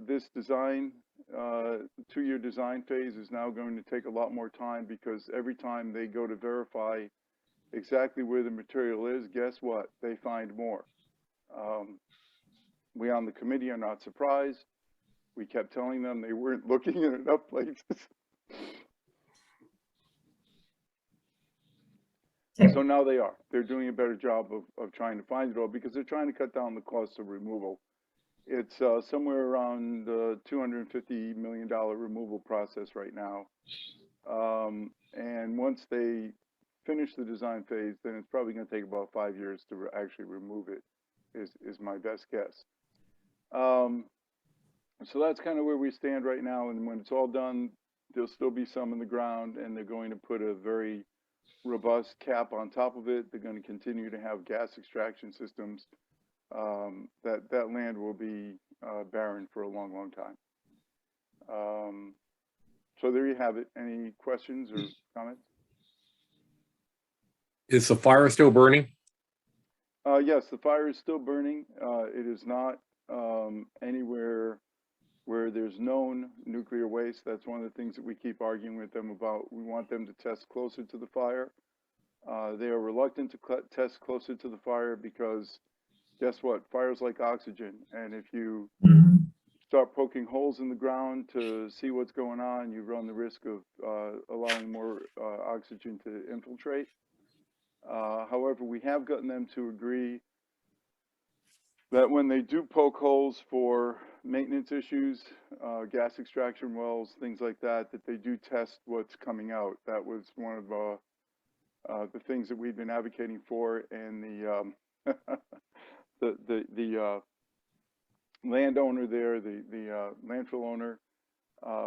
This design, 2-year design phase is now going to take a lot more time, because every time they go to verify exactly where the material is, guess what? They find more. We on the committee are not surprised. We kept telling them they weren't looking in enough places. So now they are. They're doing a better job of trying to find it all, because they're trying to cut down the cost of removal. It's somewhere around the $250 million removal process right now. And once they finish the design phase, then it's probably going to take about 5 years to actually remove it, is my best guess. So that's kind of where we stand right now. And when it's all done, there'll still be some in the ground, and they're going to put a very robust cap on top of it. They're going to continue to have gas extraction systems. That land will be barren for a long, long time. So there you have it. Any questions or comments? Is the fire still burning? Yes, the fire is still burning. It is not anywhere where there's known nuclear waste. That's one of the things that we keep arguing with them about. We want them to test closer to the fire. They are reluctant to test closer to the fire because guess what? Fire's like oxygen. And if you start poking holes in the ground to see what's going on, you run the risk of allowing more oxygen to infiltrate. However, we have gotten them to agree that when they do poke holes for maintenance issues, gas extraction wells, things like that, that they do test what's coming out. That was one of the things that we've been advocating for, and the landowner there, the landfill owner,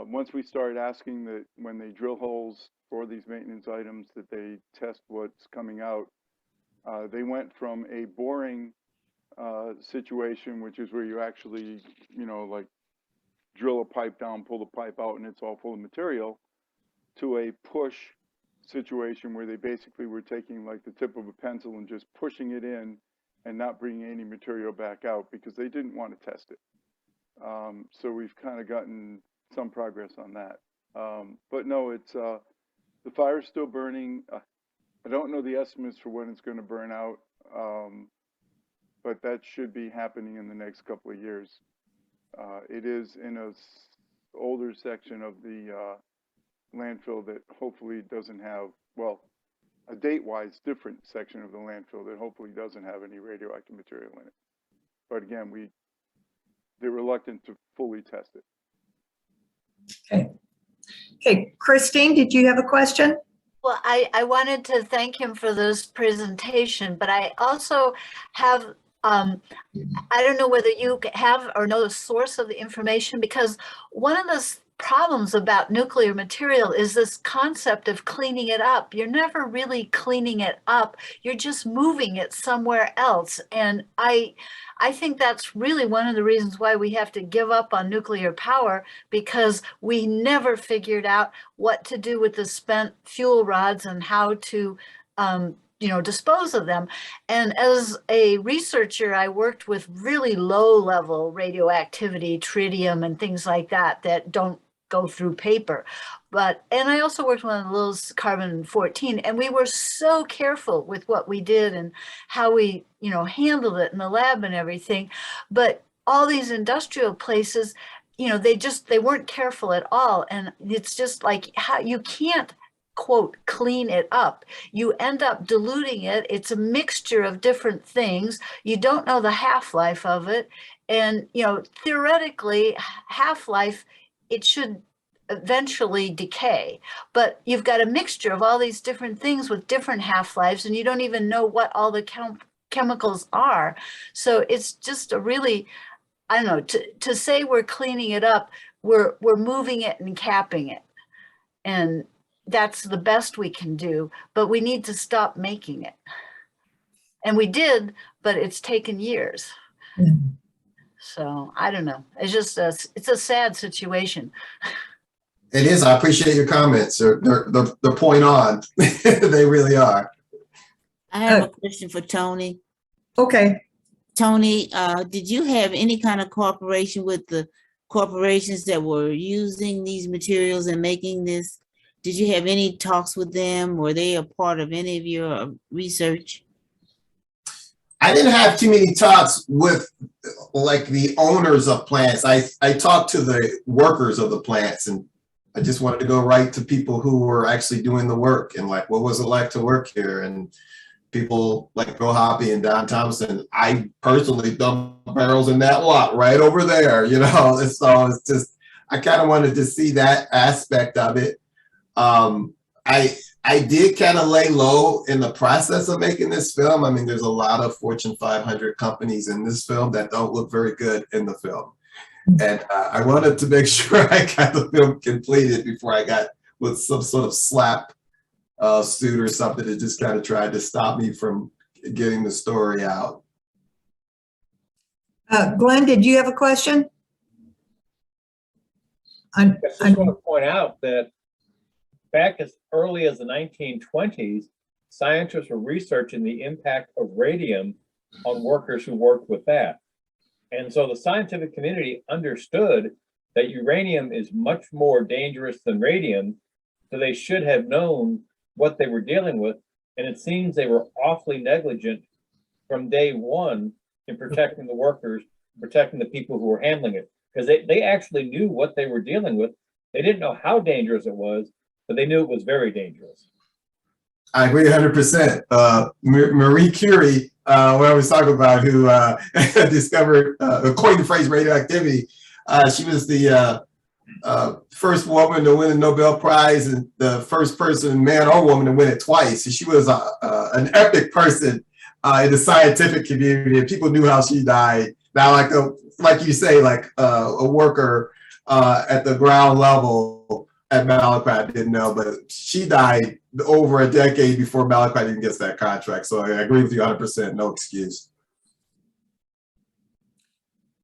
once we started asking that when they drill holes for these maintenance items that they test what's coming out, they went from a boring situation, which is where you actually, you know, like drill a pipe down, pull the pipe out, and it's all full of material, to a push situation where they basically were taking like the tip of a pencil and just pushing it in and not bringing any material back out because they didn't want to test it. So we've kind of gotten some progress on that. But no, it's the fire's still burning. I don't know the estimates for when it's going to burn out, but that should be happening in the next couple of years. It is in a older section of the landfill that hopefully doesn't have, well, a date-wise different section of the landfill that hopefully doesn't have any radioactive material in it. But again, they're reluctant to fully test it. Okay. Okay, Christine, did you have a question? Well, I wanted to thank him for this presentation, but I also have, I don't know whether you have or know the source of the information, because one of the problems about nuclear material is this concept of cleaning it up. You're never really cleaning it up. You're just moving it somewhere else. And I think that's really one of the reasons why we have to give up on nuclear power, because we never figured out what to do with the spent fuel rods and how to dispose of them. And as a researcher, I worked with really low level radioactivity, tritium and things like that don't go through paper. And I also worked with little carbon-14, and we were so careful with what we did and how we, handled it in the lab and everything. But all these industrial places, they weren't careful at all. And it's just like, how you can't, quote, clean it up. You end up diluting it. It's a mixture of different things. You don't know the half-life of it. And, theoretically, half-life, it should eventually decay, but you've got a mixture of all these different things with different half-lives, and you don't even know what all the chemicals are. So it's just a really, I don't know, to say we're cleaning it up, we're moving it and capping it. And that's the best we can do, but we need to stop making it. And we did, but it's taken years. Mm-hmm. So I don't know. It's just it's a sad situation. It is. I appreciate your comments. They're point on. They really are. I have a question for Tony. Okay. Tony, did you have any kind of cooperation with the corporations that were using these materials and making this? Did you have any talks with them? Were they a part of any of your research? I didn't have too many talks with like the owners of plants. I talked to the workers of the plants, and I just wanted to go right to people who were actually doing the work and like, what was it like to work here? And people like Bill Hoppy and Don Thompson, I personally dumped barrels in that lot right over there, And so it's just, I kind of wanted to see that aspect of it. I did kind of lay low in the process of making this film. I mean, there's a lot of Fortune 500 companies in this film that don't look very good in the film. And I wanted to make sure I got the film completed before I got with some sort of slap suit or something that just kind of tried to stop me from getting the story out. Glenn, did you have a question? I just want to point out that back as early as the 1920s, scientists were researching the impact of radium on workers who worked with that. And so the scientific community understood that uranium is much more dangerous than radium, so they should have known what they were dealing with. And it seems they were awfully negligent from day one in protecting the workers, protecting the people who were handling it, because they actually knew what they were dealing with. They didn't know how dangerous it was, but they knew it was very dangerous. I agree 100%. Marie Curie, what I was talking about, who discovered, coined the phrase radioactivity. She was the first woman to win a Nobel Prize and the first person, man or woman, to win it twice. So she was an epic person in the scientific community, and people knew how she died. Now, like you say, like a worker at the ground level at Mallinckrodt didn't know, but she died over a decade before Mallinckrodt even gets that contract. So I agree with you 100%, no excuse.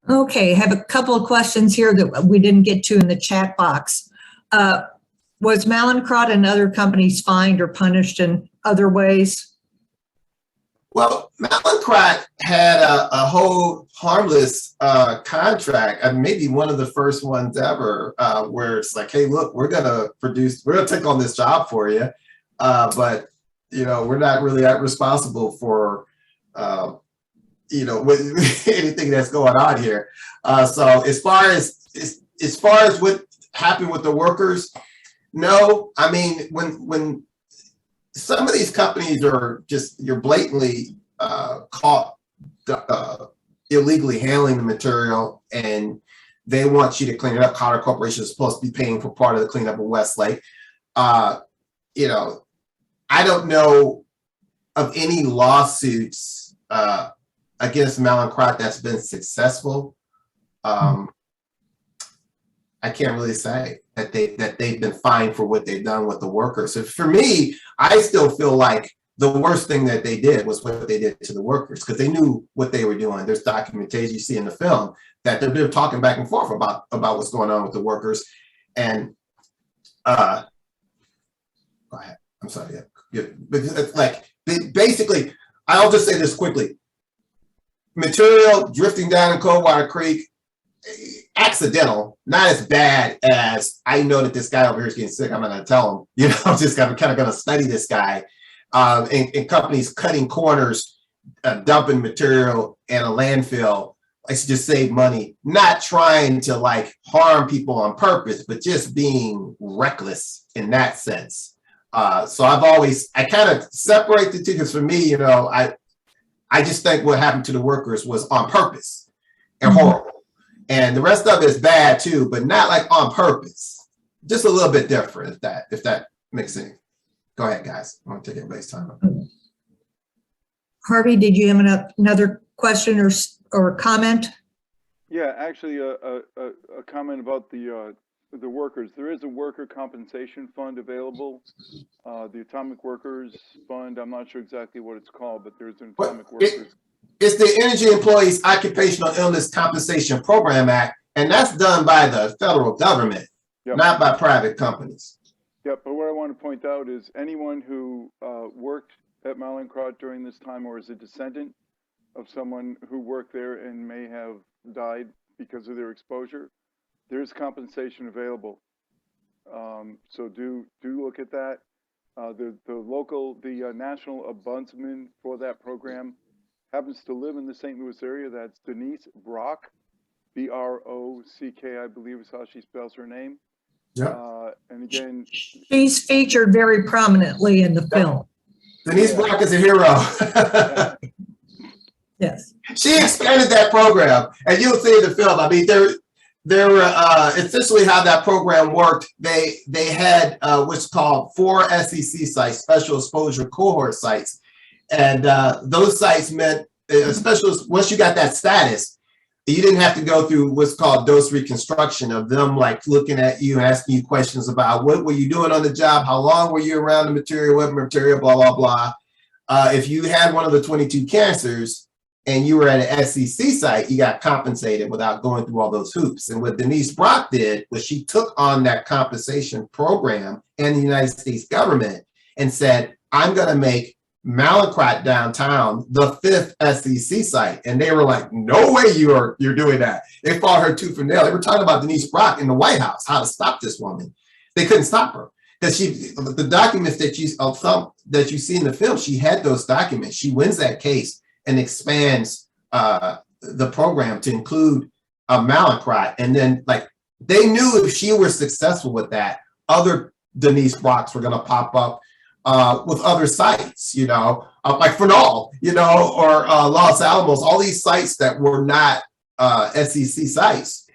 Okay, I have a couple of questions here that we didn't get to in the chat box. Was Mallinckrodt and other companies fined or punished in other ways? Well, Mallinckrodt had a whole harmless contract, and maybe one of the first ones ever, where it's like, hey, look, we're gonna take on this job for you, but we're not really responsible for with anything that's going on here. So as far as what happened with the workers, no. I mean, when some of these companies you're blatantly caught illegally handling the material, and they want you to clean it up. Carter Corporation is supposed to be paying for part of the cleanup of Westlake. I don't know of any lawsuits against Mallinckrodt that's been successful. I can't really say that they've been fined for what they've done with the workers. So for me, I still feel like the worst thing that they did was what they did to the workers, because they knew what they were doing. There's documentation you see in the film that they're talking back and forth about what's going on with the workers. And go ahead. I'm sorry. Yeah. Because it's like basically, I'll just say this quickly. Material drifting down in Coldwater Creek, accidental, not as bad as I know that this guy over here is getting sick. I'm not going to tell him, I'm just kind of going to study this guy. And companies cutting corners, dumping material in a landfill, like to just save money, not trying to like harm people on purpose, but just being reckless in that sense. So I kind of separate the two, because for me, I just think what happened to the workers was on purpose and horrible. And the rest of it is bad too, but not like on purpose. Just a little bit different, if that makes sense. Go ahead, guys. I want to take everybody's time up. Harvey, did you have another question or comment? Yeah, actually, a comment about the workers. There is a worker compensation fund available. The Atomic Workers Fund. I'm not sure exactly what it's called, but there's an Atomic Workers. It's the Energy Employees Occupational Illness Compensation Program Act, and that's done by the federal government, not by private companies. Yeah, but what I want to point out is anyone who worked at Mallinckrodt during this time, or is a descendant of someone who worked there and may have died because of their exposure, there's compensation available. So do look at that. The national ombudsman for that program happens to live in the St. Louis area. That's Denise Brock, B-R-O-C-K, I believe is how she spells her name. Yeah. And again, she's featured very prominently in the film. Denise Brock is a hero. Yes. She expanded that program, and you'll see in the film. I mean, essentially how that program worked. They had what's called 4 SEC sites, special exposure cohort sites. And those sites meant, especially once you got that status, you didn't have to go through what's called dose reconstruction of them like looking at you, asking you questions about what were you doing on the job, how long were you around the material, what material, blah, blah, blah. If you had one of the 22 cancers and you were at an SEC site, you got compensated without going through all those hoops. And what Denise Brock did was she took on that compensation program and the United States government and said, I'm going to make Mallinckrodt downtown the 5th SEC site. And they were like, no way you're doing that. They fought her tooth and nail. They were talking about Denise Brock in the White House, how to stop this woman. They couldn't stop her because the documents that you see in the film, she had those documents. She wins that case and expands the program to include Mallinckrodt. And then like they knew if she were successful with that, other Denise Brocks were going to pop up with other sites, like Fernald, or Los Alamos, all these sites that were not SEC sites.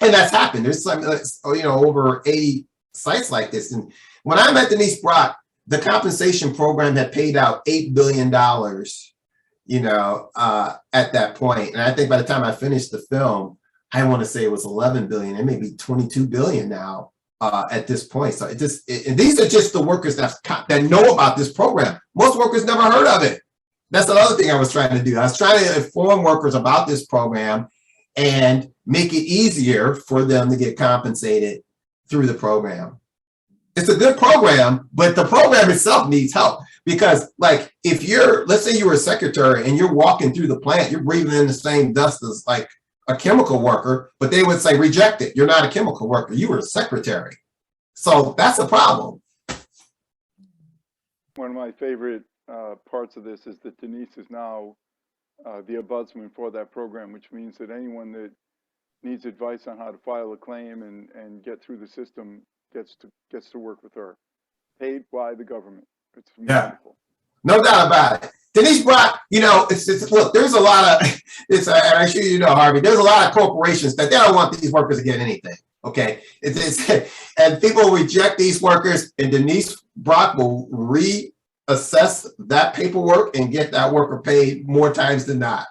And that's happened. There's some, over 80 sites like this. And when I met Denise Brock, the compensation program had paid out $8 billion, at that point. And I think by the time I finished the film, I want to say it was 11 billion. It may be 22 billion now. At this point. So and these are just the workers that know about this program. Most workers never heard of it. That's another thing I was trying to do. I was trying to inform workers about this program and make it easier for them to get compensated through the program. It's a good program, but the program itself needs help because like if you're, let's say you were a secretary and you're walking through the plant, you're breathing in the same dust as like a chemical worker, but they would say, reject it. You're not a chemical worker. You were a secretary. So that's a problem. One of my favorite parts of this is that Denise is now the ombudsman for that program, which means that anyone that needs advice on how to file a claim and get through the system gets to work with her, paid by the government. It's wonderful. No doubt about it. Denise Brock, you know, it's look, there's a lot of, and I'm sure you know, Harvey, there's a lot of corporations that they don't want these workers to get anything. Okay. And people reject these workers, and Denise Brock will reassess that paperwork and get that worker paid more times than not.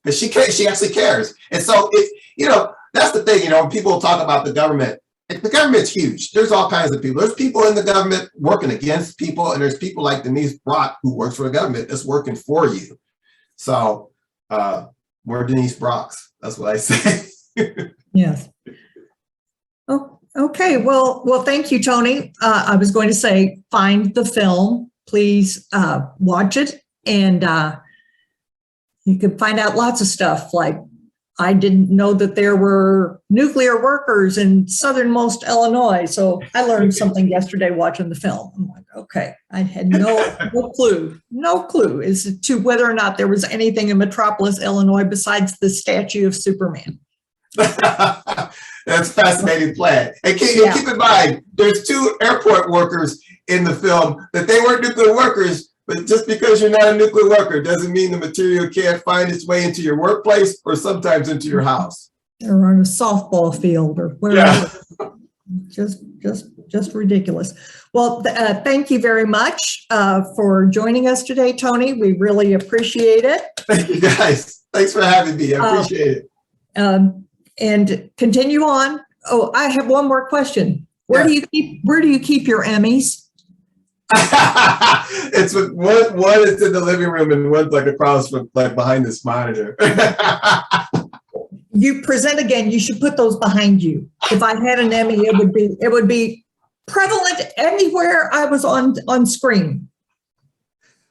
Because she actually cares. And so you know, that's the thing, you know, when people talk about the government's huge. There's all kinds of people. There's people in the government working against people, and there's people like Denise Brock who works for the government that's working for you. So we're Denise Brocks. That's what I say. Yes. Oh, okay. Well, thank you, Tony. I was going to say, find the film, please watch it, and you can find out lots of stuff. Like, I didn't know that there were nuclear workers in southernmost Illinois. So I learned something yesterday watching the film. I'm like, okay, I had no clue as to whether or not there was anything in Metropolis, Illinois besides the statue of Superman. That's a fascinating plan. And keep in mind, there's 2 airport workers in the film that they weren't nuclear workers, but just because you're not a nuclear worker doesn't mean the material can't find its way into your workplace or sometimes into your house. Or on a softball field or wherever. Yeah. Just ridiculous. Well, thank you very much for joining us today, Tony. We really appreciate it. Thank you, guys. Thanks for having me. I appreciate it. And continue on. Oh, I have one more question. Where do you keep your Emmys? It's one is in the living room and one's like across from, like behind this monitor. You present again, you should put those behind you. If I had an Emmy, it would be prevalent anywhere I was on screen.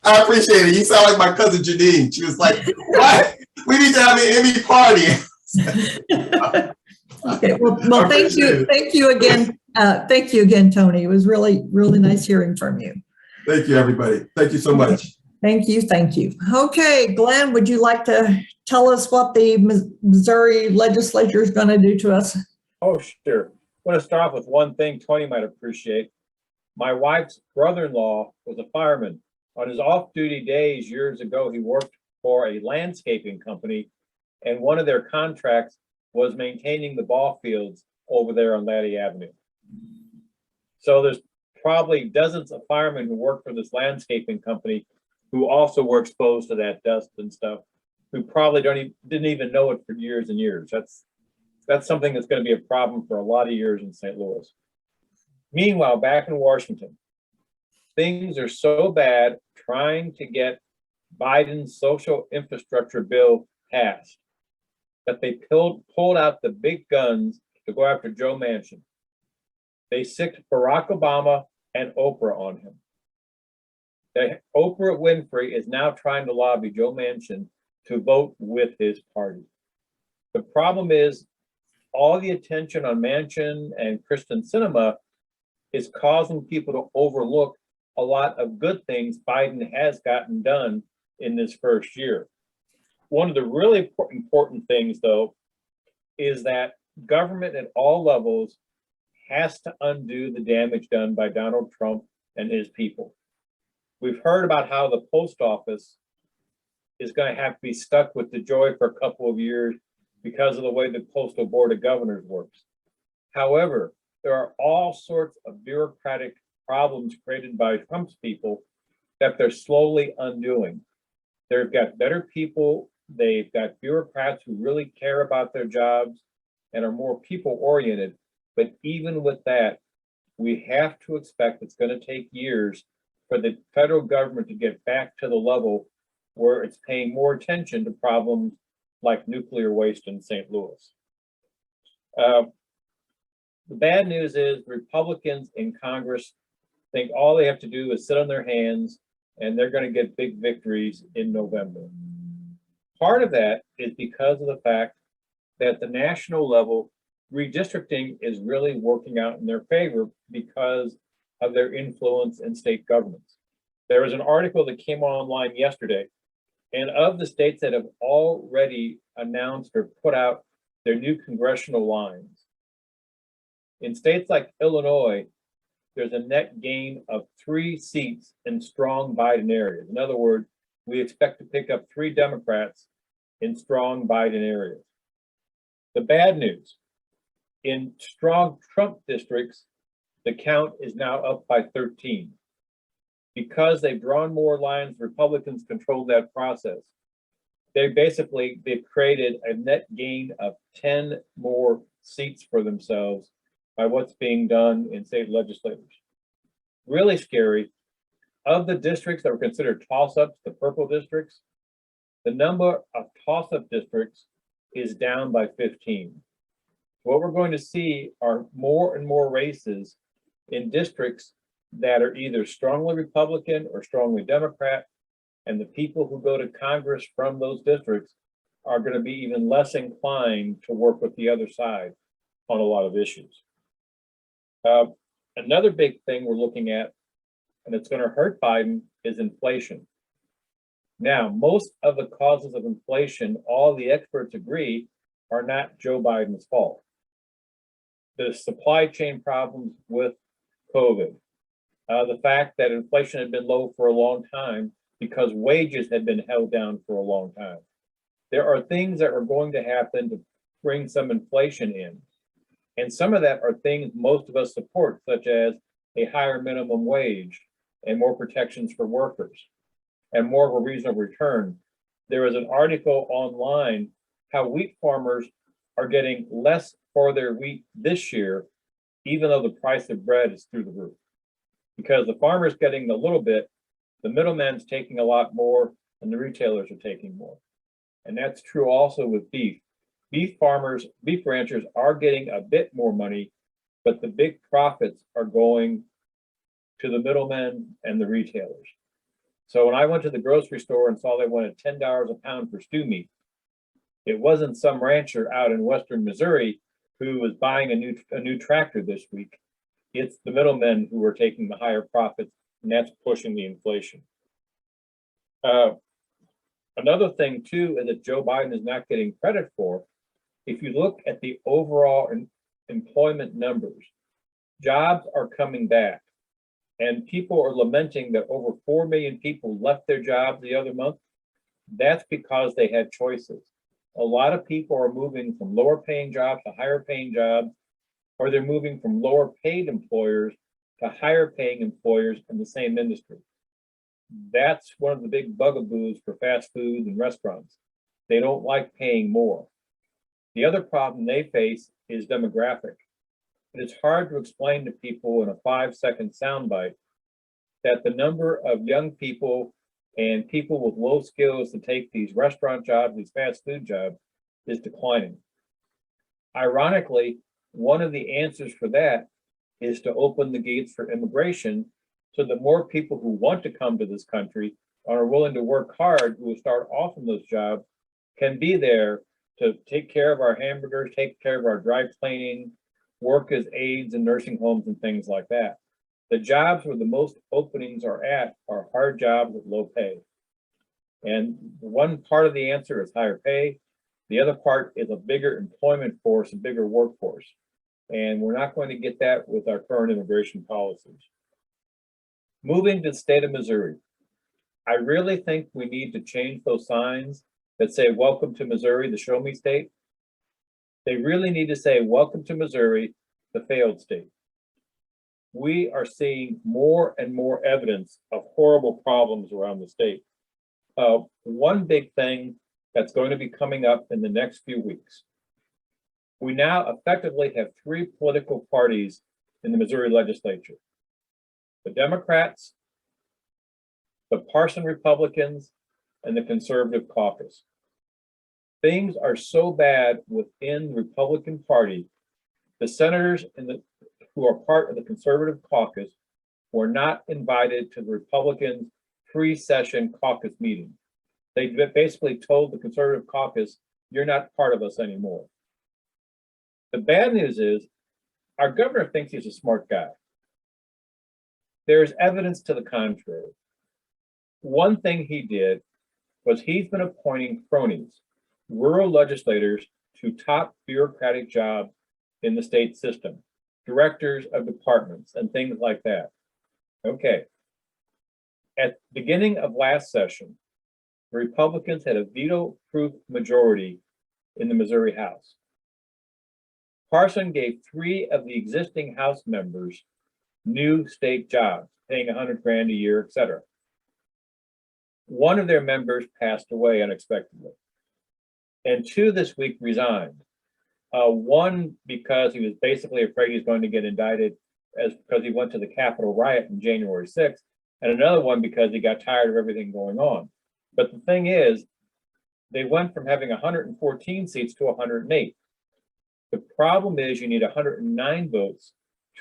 I appreciate it. You sound like my cousin Janine. She was like, what? We need to have an Emmy party. Okay, well, thank you. Thank you again. Thank you again, Tony. It was really, really nice hearing from you. Thank you, everybody. Thank you so much. Thank you. Thank you. Okay, Glenn, would you like to tell us what the Missouri legislature is going to do to us? Oh, sure. I want to start off with one thing Tony might appreciate. My wife's brother-in-law was a fireman. On his off-duty days years ago, he worked for a landscaping company, and one of their contracts was maintaining the ball fields over there on Laddie Avenue. So there's probably dozens of firemen who work for this landscaping company who also were exposed to that dust and stuff, who probably didn't even know it for years and years. That's something that's going to be a problem for a lot of years in St. Louis. Meanwhile, back in Washington, things are so bad trying to get Biden's social infrastructure bill passed that they pulled out the big guns to go after Joe Manchin. They sicked Barack Obama and Oprah on him. Oprah Winfrey is now trying to lobby Joe Manchin to vote with his party. The problem is all the attention on Manchin and Kyrsten Sinema is causing people to overlook a lot of good things Biden has gotten done in this first year. One of the really important things, though, is that government at all levels has to undo the damage done by Donald Trump and his people. We've heard about how the post office is going to have to be stuck with DeJoy for a couple of years because of the way the Postal Board of Governors works. However, there are all sorts of bureaucratic problems created by Trump's people that they're slowly undoing. They've got better people. They've got bureaucrats who really care about their jobs and are more people-oriented. But even with that, we have to expect it's going to take years for the federal government to get back to the level where it's paying more attention to problems like nuclear waste in St. Louis. The bad news is Republicans in Congress think all they have to do is sit on their hands and they're going to get big victories in November. Part of that is because of the fact that at the national level, redistricting is really working out in their favor because of their influence in state governments. There was an article that came online yesterday, and of the states that have already announced or put out their new congressional lines, in states like Illinois, there's a net gain of 3 seats in strong Biden areas. In other words, we expect to pick up 3 Democrats in strong Biden areas. The bad news, in strong Trump districts, the count is now up by 13. Because they've drawn more lines, Republicans control that process. They've created a net gain of 10 more seats for themselves by what's being done in state legislatures. Really scary. Of the districts that were considered toss-ups, the purple districts, the number of toss-up districts is down by 15. What we're going to see are more and more races in districts that are either strongly Republican or strongly Democrat, and the people who go to Congress from those districts are going to be even less inclined to work with the other side on a lot of issues. Another big thing we're looking at, and it's going to hurt Biden, is inflation. Now, most of the causes of inflation, all the experts agree, are not Joe Biden's fault. The supply chain problems with COVID, the fact that inflation had been low for a long time because wages had been held down for a long time. There are things that are going to happen to bring some inflation in. And some of that are things most of us support, such as a higher minimum wage and more protections for workers and more of a reasonable return. There is an article online how wheat farmers are getting less for their wheat this year, even though the price of bread is through the roof. Because the farmer's getting a little bit, the middleman's taking a lot more, and the retailers are taking more. And that's true also with beef. Beef farmers, beef ranchers are getting a bit more money, but the big profits are going to the middlemen and the retailers. So when I went to the grocery store and saw they wanted $10 a pound for stew meat, it wasn't some rancher out in western Missouri who was buying a new tractor this week. It's the middlemen who are taking the higher profits, and that's pushing the inflation. Another thing too is that Joe Biden is not getting credit for. If you look at the overall employment numbers, jobs are coming back, and people are lamenting that over 4 million people left their jobs the other month. That's because they had choices. A lot of people are moving from lower paying jobs to higher paying jobs, or they're moving from lower paid employers to higher paying employers in the same industry. That's one of the big bugaboos for fast food and restaurants. They don't like paying more. The other problem they face is demographic. It's hard to explain to people in a 5-second soundbite that the number of young people and people with low skills to take these restaurant jobs, these fast food jobs, is declining. Ironically, one of the answers for that is to open the gates for immigration so that more people who want to come to this country and are willing to work hard, who will start off in those jobs, can be there to take care of our hamburgers, take care of our dry cleaning, work as aides in nursing homes and things like that. The jobs where the most openings are at are hard jobs with low pay. And one part of the answer is higher pay. The other part is a bigger employment force, a bigger workforce. And we're not going to get that with our current immigration policies. Moving to the state of Missouri, I really think we need to change those signs that say, welcome to Missouri, the show me state. They really need to say, welcome to Missouri, the failed state. We are seeing more and more evidence of horrible problems around the state. One big thing that's going to be coming up in the next few weeks. We now effectively have 3 political parties in the Missouri legislature. The Democrats, the Parson Republicans, and the Conservative Caucus. things are so bad within the Republican Party, the senators who are part of the conservative caucus were not invited to the Republicans' pre-session caucus meeting. They basically told the conservative caucus, you're not part of us anymore. The bad news is our governor thinks he's a smart guy. There's evidence to the contrary. One thing he did was he's been appointing cronies, rural legislators, to top bureaucratic jobs in the state system, directors of departments and things like that. Okay. At the beginning of last session, the Republicans had a veto-proof majority in the Missouri House. Parson gave 3 of the existing House members new state jobs, paying $100 grand a year, etc. One of their members passed away unexpectedly, and 2 this week resigned. One because he was basically afraid he's going to get indicted because he went to the Capitol riot on January 6th, and another one because he got tired of everything going on. But the thing is, they went from having 114 seats to 108. The problem is you need 109 votes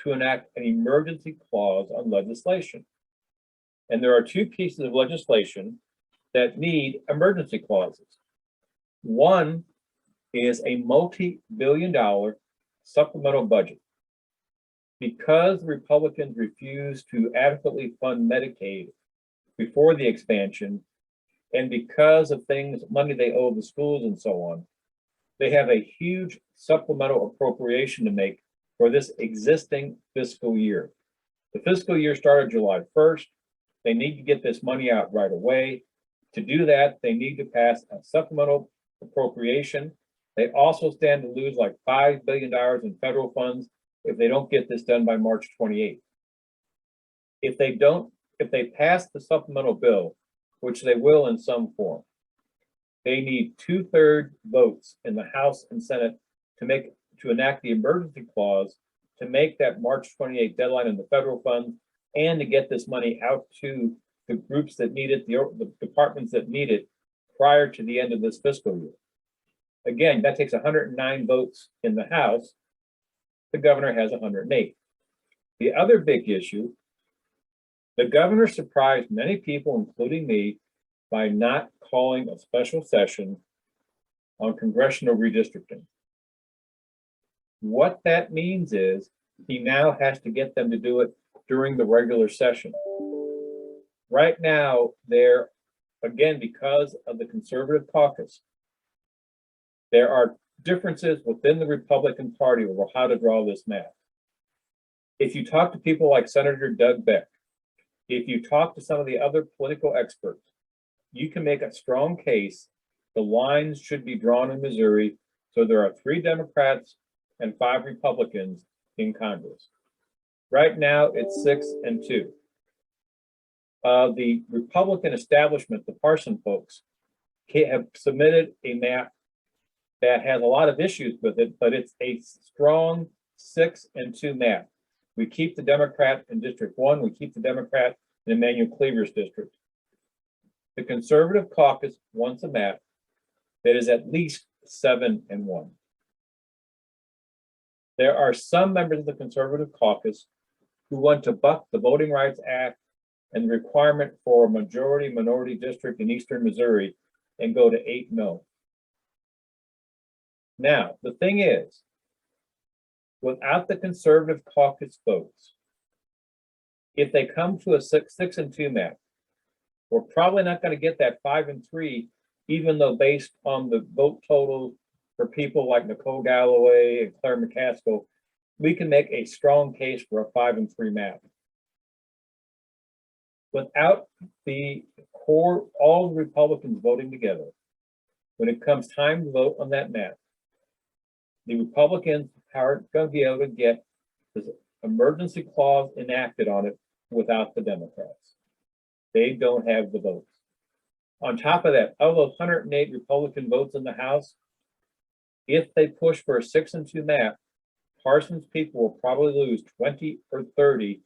to enact an emergency clause on legislation. And there are 2 pieces of legislation that need emergency clauses. One is a multi-billion-dollar supplemental budget. Because the Republicans refused to adequately fund Medicaid before the expansion, and because of money they owe the schools and so on, they have a huge supplemental appropriation to make for this existing fiscal year. The fiscal year started July 1st. They need to get this money out right away. To do that, they need to pass a supplemental appropriation. They also stand to lose like $5 billion in federal funds if they don't get this done by March 28th. If they pass the supplemental bill, which they will in some form, they need 2/3 votes in the House and Senate to enact the emergency clause to make that March 28th deadline in the federal funds and to get this money out to the groups that need it, the departments that need it prior to the end of this fiscal year. Again, that takes 109 votes in the House. The governor has 108. The other big issue, the governor surprised many people, including me, by not calling a special session on congressional redistricting. What that means is he now has to get them to do it during the regular session. Right now, they're, again, because of the conservative caucus, there are differences within the Republican Party over how to draw this map. If you talk to people like Senator Doug Beck, if you talk to some of the other political experts, you can make a strong case the lines should be drawn in Missouri so there are 3 Democrats and 5 Republicans in Congress. Right now, it's 6-2. The Republican establishment, the Parson folks, have submitted a map that has a lot of issues with it, but it's a strong 6-2 map. We keep the Democrat in District 1, we keep the Democrat in Emmanuel Cleaver's district. The conservative caucus wants a map that is at least 7-1. There are some members of the conservative caucus who want to buck the Voting Rights Act and the requirement for a majority minority district in eastern Missouri and go to 8-0. Now, the thing is, without the conservative caucus votes, if they come to a 6-2 map, we're probably not going to get that 5-3, even though based on the vote total for people like Nicole Galloway and Claire McCaskill, we can make a strong case for a 5-3 map. Without the core, all the Republicans voting together, when it comes time to vote on that map, the Republicans aren't going to be able to get this emergency clause enacted on it without the Democrats. They don't have the votes. On top of that, of those 108 Republican votes in the House, if they push for a 6-2 map, Parsons people will probably lose 20 or 30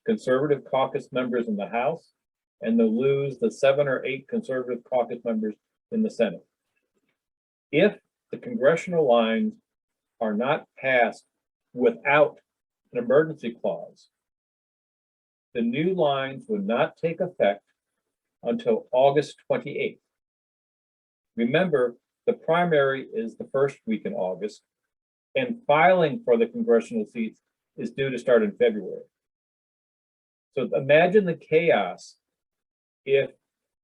conservative caucus members in the House, and they'll lose the 7 or 8 conservative caucus members in the Senate. If the congressional lines are not passed without an emergency clause, the new lines would not take effect until August 28th. Remember, the primary is the first week in August, and filing for the congressional seats is due to start in February. So imagine the chaos if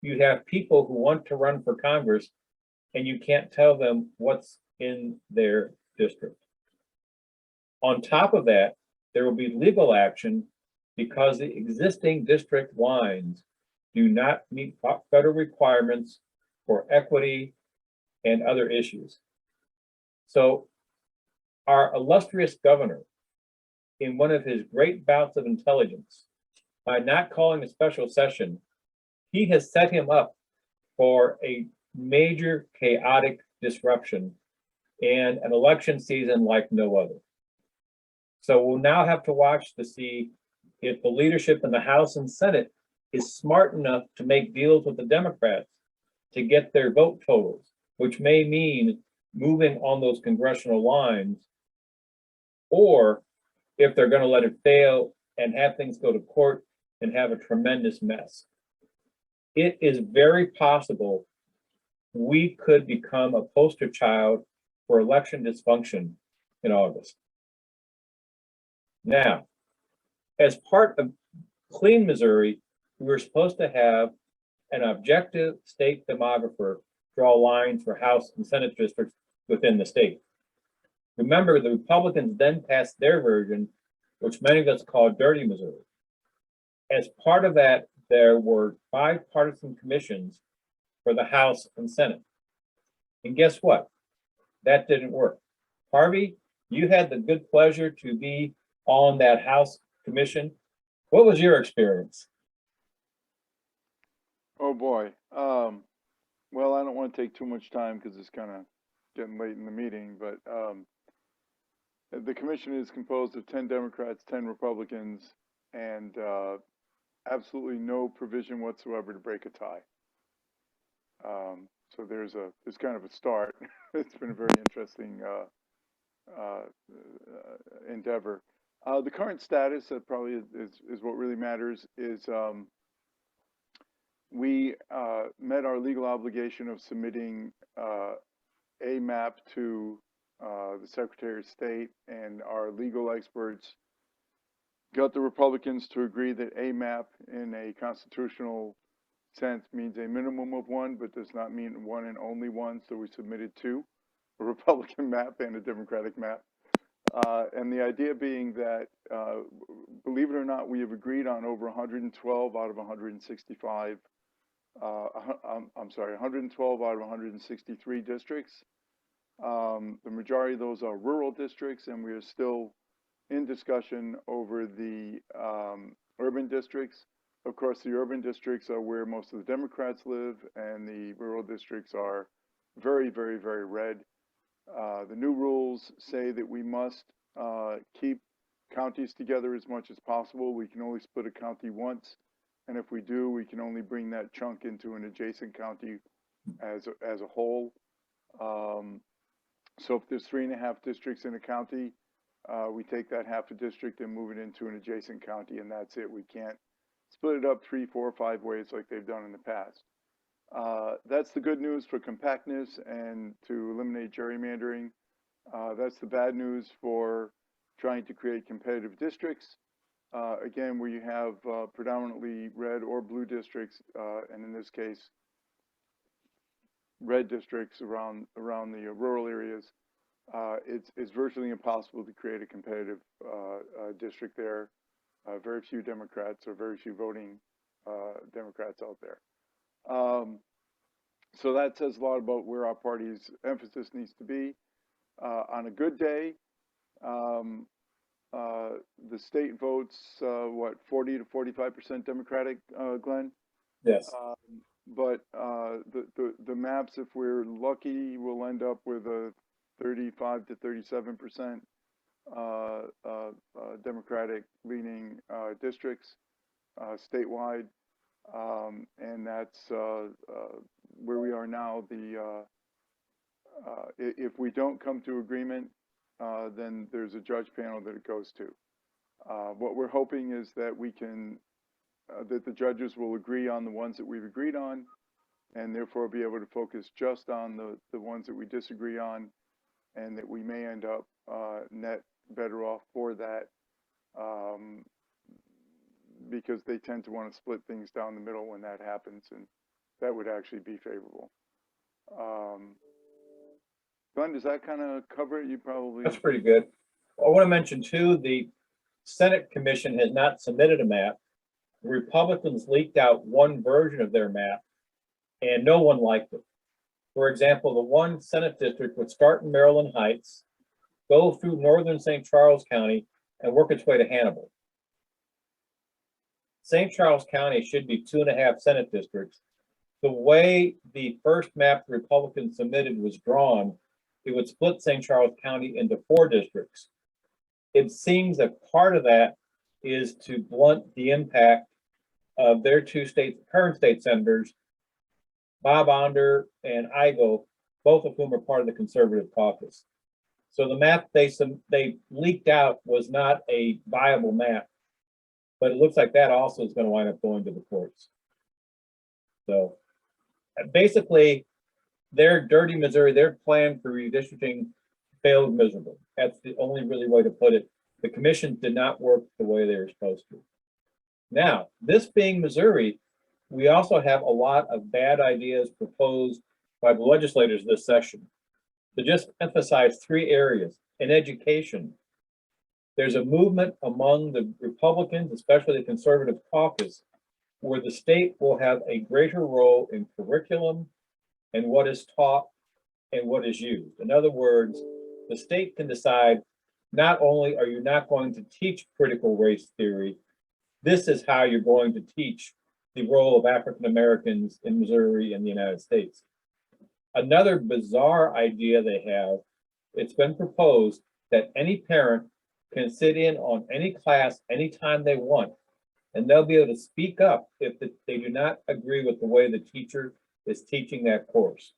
you have people who want to run for Congress and you can't tell them what's in their district. On top of that, there will be legal action because the existing district lines do not meet federal requirements for equity and other issues. So our illustrious governor, in one of his great bouts of intelligence, by not calling a special session, he has set him up for a major chaotic disruption and an election season like no other. So we'll now have to watch to see if the leadership in the House and Senate is smart enough to make deals with the Democrats to get their vote totals, which may mean moving on those congressional lines, or if they're going to let it fail and have things go to court and have a tremendous mess. It is very possible we could become a poster child for election dysfunction in August. Now, as part of Clean Missouri, we were supposed to have an objective state demographer draw lines for House and Senate districts within the state. Remember, the Republicans then passed their version, which many of us call Dirty Missouri. As part of that, there were bipartisan commissions for the House and Senate. And guess what? That didn't work. Harvey, you had the good pleasure to be on that House commission. What was your experience? Oh boy. Well, I don't want to take too much time because it's kind of getting late in the meeting, but the commission is composed of 10 Democrats, 10 Republicans, and absolutely no provision whatsoever to break a tie. So there's kind of a start. It's been a very interesting endeavor. The current status, that probably is what really matters, is we met our legal obligation of submitting a map to the Secretary of State, and our legal experts got the Republicans to agree that a map in a constitutional sense means a minimum of one, but does not mean one and only one. So we submitted two, a Republican map and a Democratic map. And the idea being that, believe it or not, we have agreed on over 112 out of 165, I'm sorry, 112 out of 163 districts. The majority of those are rural districts, and we are still in discussion over the urban districts. Of course, the urban districts are where most of the Democrats live, and the rural districts are very, very, very red. The new rules say that we must keep counties together as much as possible. We can only split a county once, and if we do, we can only bring that chunk into an adjacent county as a whole. So if there's 3.5 districts in a county, we take that half a district and move it into an adjacent county, and that's it. We can't split it up 3, 4, 5 ways like they've done in the past. That's the good news for compactness and to eliminate gerrymandering. That's the bad news for trying to create competitive districts. Again, where you have predominantly red or blue districts, and in this case, red districts around the rural areas, it's virtually impossible to create a competitive district there. Very few Democrats or very few voting Democrats out there. So that says a lot about where our party's emphasis needs to be. On a good day, the state votes, 40 to 45% Democratic, Glenn? Yes. But the maps, if we're lucky, will end up with a 35 to 37% Democratic leaning districts statewide. And that's where we are now. If we don't come to agreement, then there's a judge panel that it goes to. What we're hoping is that we can, that the judges will agree on the ones that we've agreed on, and therefore be able to focus just on the ones that we disagree on, and that we may end up net better off for that, because they tend to want to split things down the middle when that happens, and that would actually be favorable. Glenn, does that kind of cover it? You probably. That's pretty good. I want to mention too, the Senate Commission has not submitted a map. The Republicans leaked out one version of their map and no one liked it. For example, the one Senate district would start in Maryland Heights, go through northern St. Charles County, and work its way to Hannibal. St. Charles County should be 2.5 Senate districts. The way the first map the Republicans submitted was drawn, it would split St. Charles County into 4 districts. It seems that part of that is to blunt the impact of their 2 current state senators, Bob Onder and Igo, both of whom are part of the conservative caucus. So the map they leaked out was not a viable map, but it looks like that also is going to wind up going to the courts. So basically, their dirty Missouri, their plan for redistricting failed miserably. That's the only really way to put it. The commission did not work the way they were supposed to. Now, this being Missouri, we also have a lot of bad ideas proposed by the legislators this session. To just emphasize 3 areas. In education, there's a movement among the Republicans, especially the conservative caucus, where the state will have a greater role in curriculum and what is taught and what is used. In other words, the state can decide not only are you not going to teach critical race theory, this is how you're going to teach the role of African Americans in Missouri and the United States. Another bizarre idea they have, it's been proposed that any parent can sit in on any class anytime they want, and they'll be able to speak up if they do not agree with the way the teacher is teaching that course.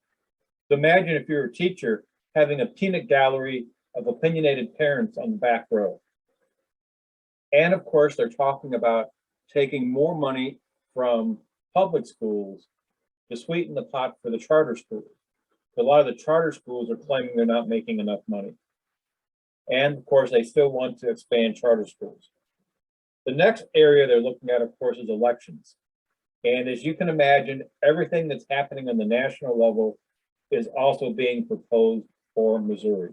So imagine if you're a teacher having a peanut gallery of opinionated parents on the back row. And of course, they're talking about taking more money from public schools to sweeten the pot for the charter schools. A lot of the charter schools are claiming they're not making enough money. And of course, they still want to expand charter schools. The next area they're looking at, of course, is elections. And as you can imagine, everything that's happening on the national level is also being proposed for Missouri.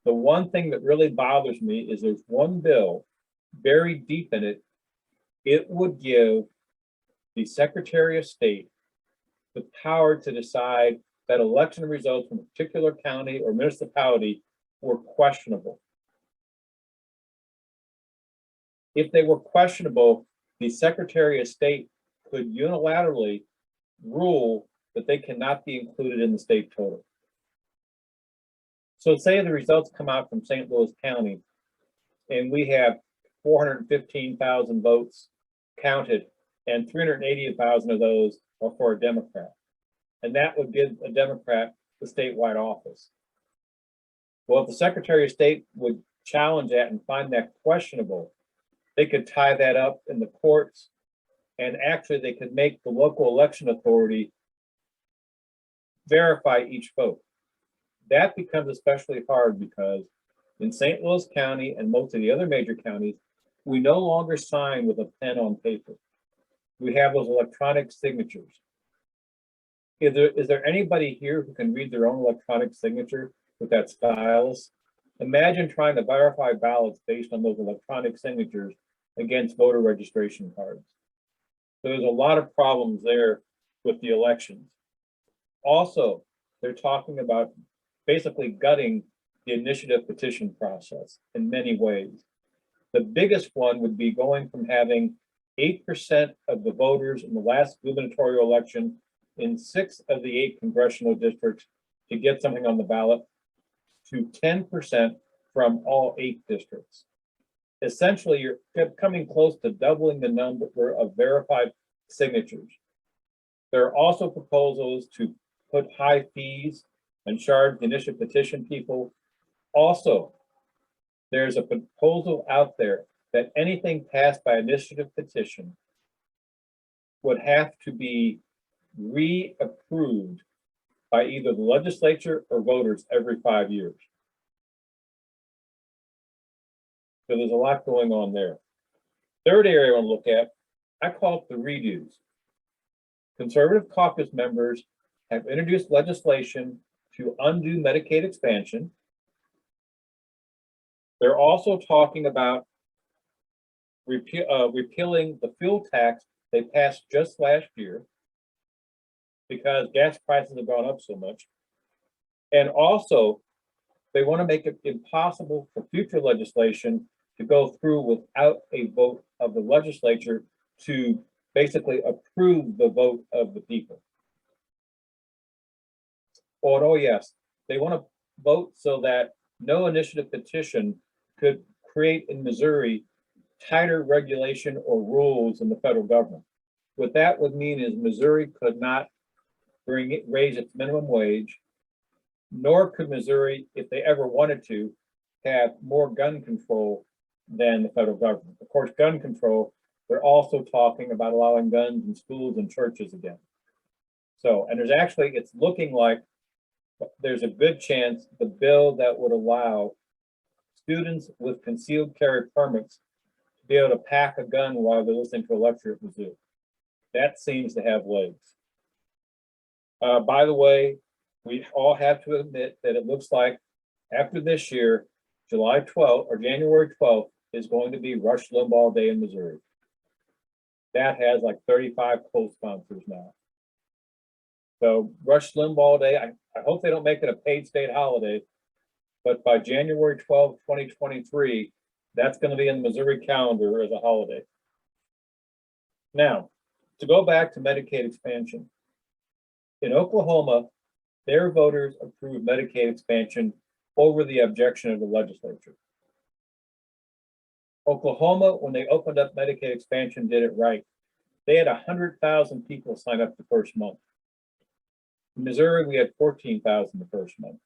The one thing that really bothers me is there's one bill buried deep in it. It would give the Secretary of State the power to decide that election results from a particular county or municipality were questionable. If they were questionable, the Secretary of State could unilaterally rule that they cannot be included in the state total. So say the results come out from St. Louis County and we have 415,000 votes counted and 380,000 of those are for a Democrat. And that would give a Democrat the statewide office. Well, if the Secretary of State would challenge that and find that questionable, they could tie that up in the courts, and actually they could make the local election authority verify each vote. That becomes especially hard because in St. Louis County and most of the other major counties, we no longer sign with a pen on paper. We have those electronic signatures. Is there anybody here who can read their own electronic signature with that stylus? Imagine trying to verify ballots based on those electronic signatures against voter registration cards. So there's a lot of problems there with the elections. Also, they're talking about basically gutting the initiative petition process in many ways. The biggest one would be going from having 8% of the voters in the last gubernatorial election in 6 of the 8 congressional districts to get something on the ballot to 10% from all 8 districts. Essentially, you're coming close to doubling the number of verified signatures. There are also proposals to put high fees and charge the initial petition people. Also, there's a proposal out there that anything passed by initiative petition would have to be reapproved by either the legislature or voters every 5 years. So there's a lot going on there. Third area I want to look at, I call it the redos. Conservative caucus members have introduced legislation to undo Medicaid expansion. They're also talking about repealing the fuel tax they passed just last year because gas prices have gone up so much. And also, they want to make it impossible for future legislation to go through without a vote of the legislature to basically approve the vote of the people. Oh yes, they want to vote so that no initiative petition could create in Missouri tighter regulation or rules in the federal government. What that would mean is Missouri could not raise its minimum wage, nor could Missouri, if they ever wanted to, have more gun control than the federal government. Of course, gun control, they're also talking about allowing guns in schools and churches again. So, and there's actually, it's looking like there's a good chance the bill that would allow students with concealed carry permits to be able to pack a gun while they're listening to a lecture at Mizzou. That seems to have legs. By the way, we all have to admit that it looks like after this year, July 12th or January 12th is going to be Rush Limbaugh Day in Missouri. That has like 35 co-sponsors now. So Rush Limbaugh Day, I hope they don't make it a paid state holiday, but by January 12, 2023, that's going to be in the Missouri calendar as a holiday. Now, to go back to Medicaid expansion. In Oklahoma, their voters approved Medicaid expansion over the objection of the legislature. Oklahoma, when they opened up Medicaid expansion, did it right. They had 100,000 people sign up the first month. In Missouri, we had 14,000 the first month.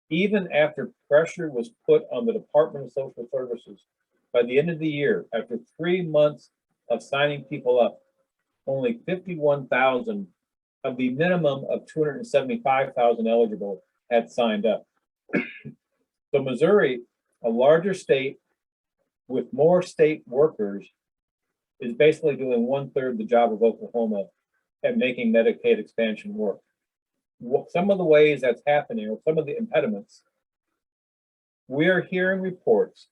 Even after pressure was put on the Department of Social Services, by the end of the year, after 3 months of signing people up, only 51,000 of the minimum of 275,000 eligible had signed up. So Missouri, a larger state with more state workers, is basically doing 1/3 the job of Oklahoma at making Medicaid expansion work. Some of the ways that's happening, or some of the impediments, we are hearing reports.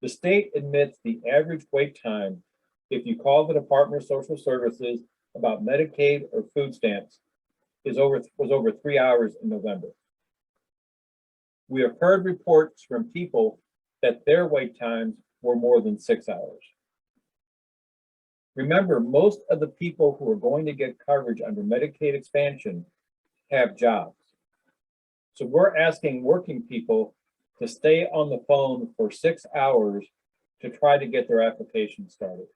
The state admits the average wait time, if you call the Department of Social Services about Medicaid or food stamps, was over 3 hours in November. We have heard reports from people that their wait times were more than 6 hours. Remember, most of the people who are going to get coverage under Medicaid expansion have jobs. So we're asking working people to stay on the phone for 6 hours to try to get their application started,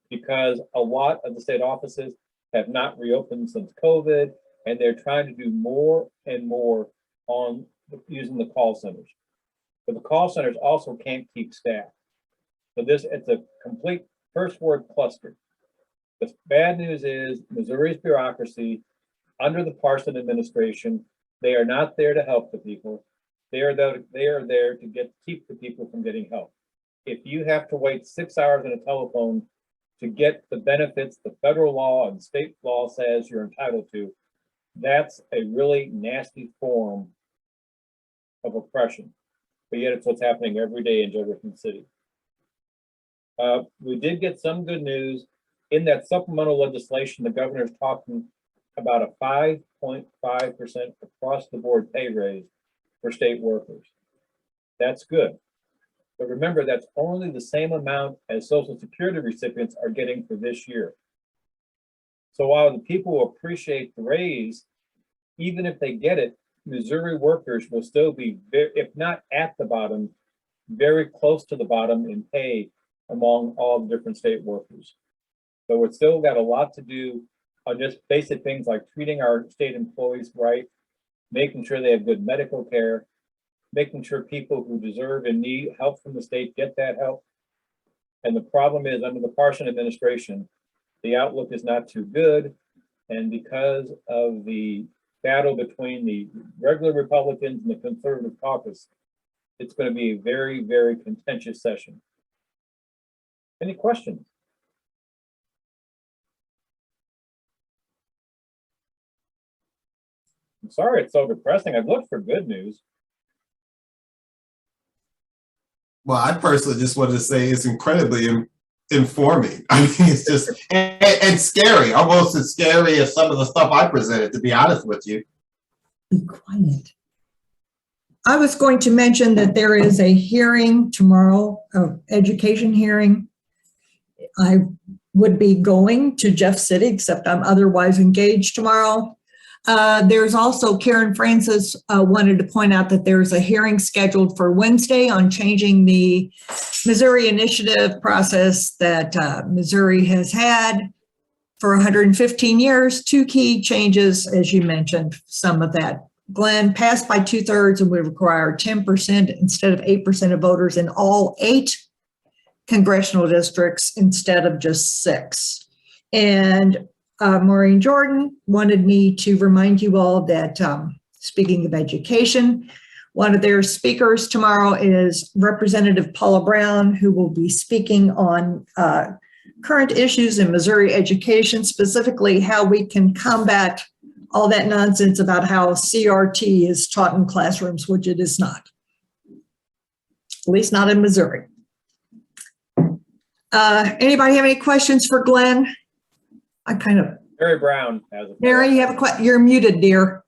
because a lot of the state offices have not reopened since COVID, and they're trying to do more and more on using the call centers. But the call centers also can't keep staff. So it's a complete first word cluster. The bad news is Missouri's bureaucracy under the Parson administration, they are not there to help the people. They are there to keep the people from getting help. If you have to wait 6 hours on a telephone to get the benefits the federal law and state law says you're entitled to, that's a really nasty form of oppression. But yet it's what's happening every day in Jefferson City. We did get some good news. In that supplemental legislation, the governor's talking about a 5.5% across the board pay raise for state workers. That's good. But remember, that's only the same amount as Social Security recipients are getting for this year. So while the people will appreciate the raise, even if they get it, Missouri workers will still be, if not at the bottom, very close to the bottom in pay among all the different state workers. So we've still got a lot to do on just basic things like treating our state employees right, making sure they have good medical care, making sure people who deserve and need help from the state get that help. And the problem is, under the Parson administration, the outlook is not too good. And because of the battle between the regular Republicans and the conservative caucus, it's going to be a very, very contentious session. Any questions? I'm sorry it's so depressing. I've looked for good news. Well, I personally just wanted to say it's incredibly informing. I mean, it's just, and scary, almost as scary as some of the stuff I presented, to be honest with you. Be quiet. I was going to mention that there is a hearing tomorrow, education hearing. I would be going to Jeff City, except I'm otherwise engaged tomorrow. There's also Karen Francis wanted to point out that there's a hearing scheduled for Wednesday on changing the Missouri initiative process that Missouri has had for 115 years. Two key changes, as you mentioned, some of that. Glenn, passed by 2/3 and would require 10% instead of 8% of voters in all 8 congressional districts instead of just 6. And Maureen Jordan wanted me to remind you all that, speaking of education, one of their speakers tomorrow is Representative Paula Brown, who will be speaking on current issues in Missouri education, specifically how we can combat all that nonsense about how CRT is taught in classrooms, which it is not, at least not in Missouri. Anybody have any questions for Glenn? I kind of. Mary Brown has a. Mary, you have a question? You're muted, dear.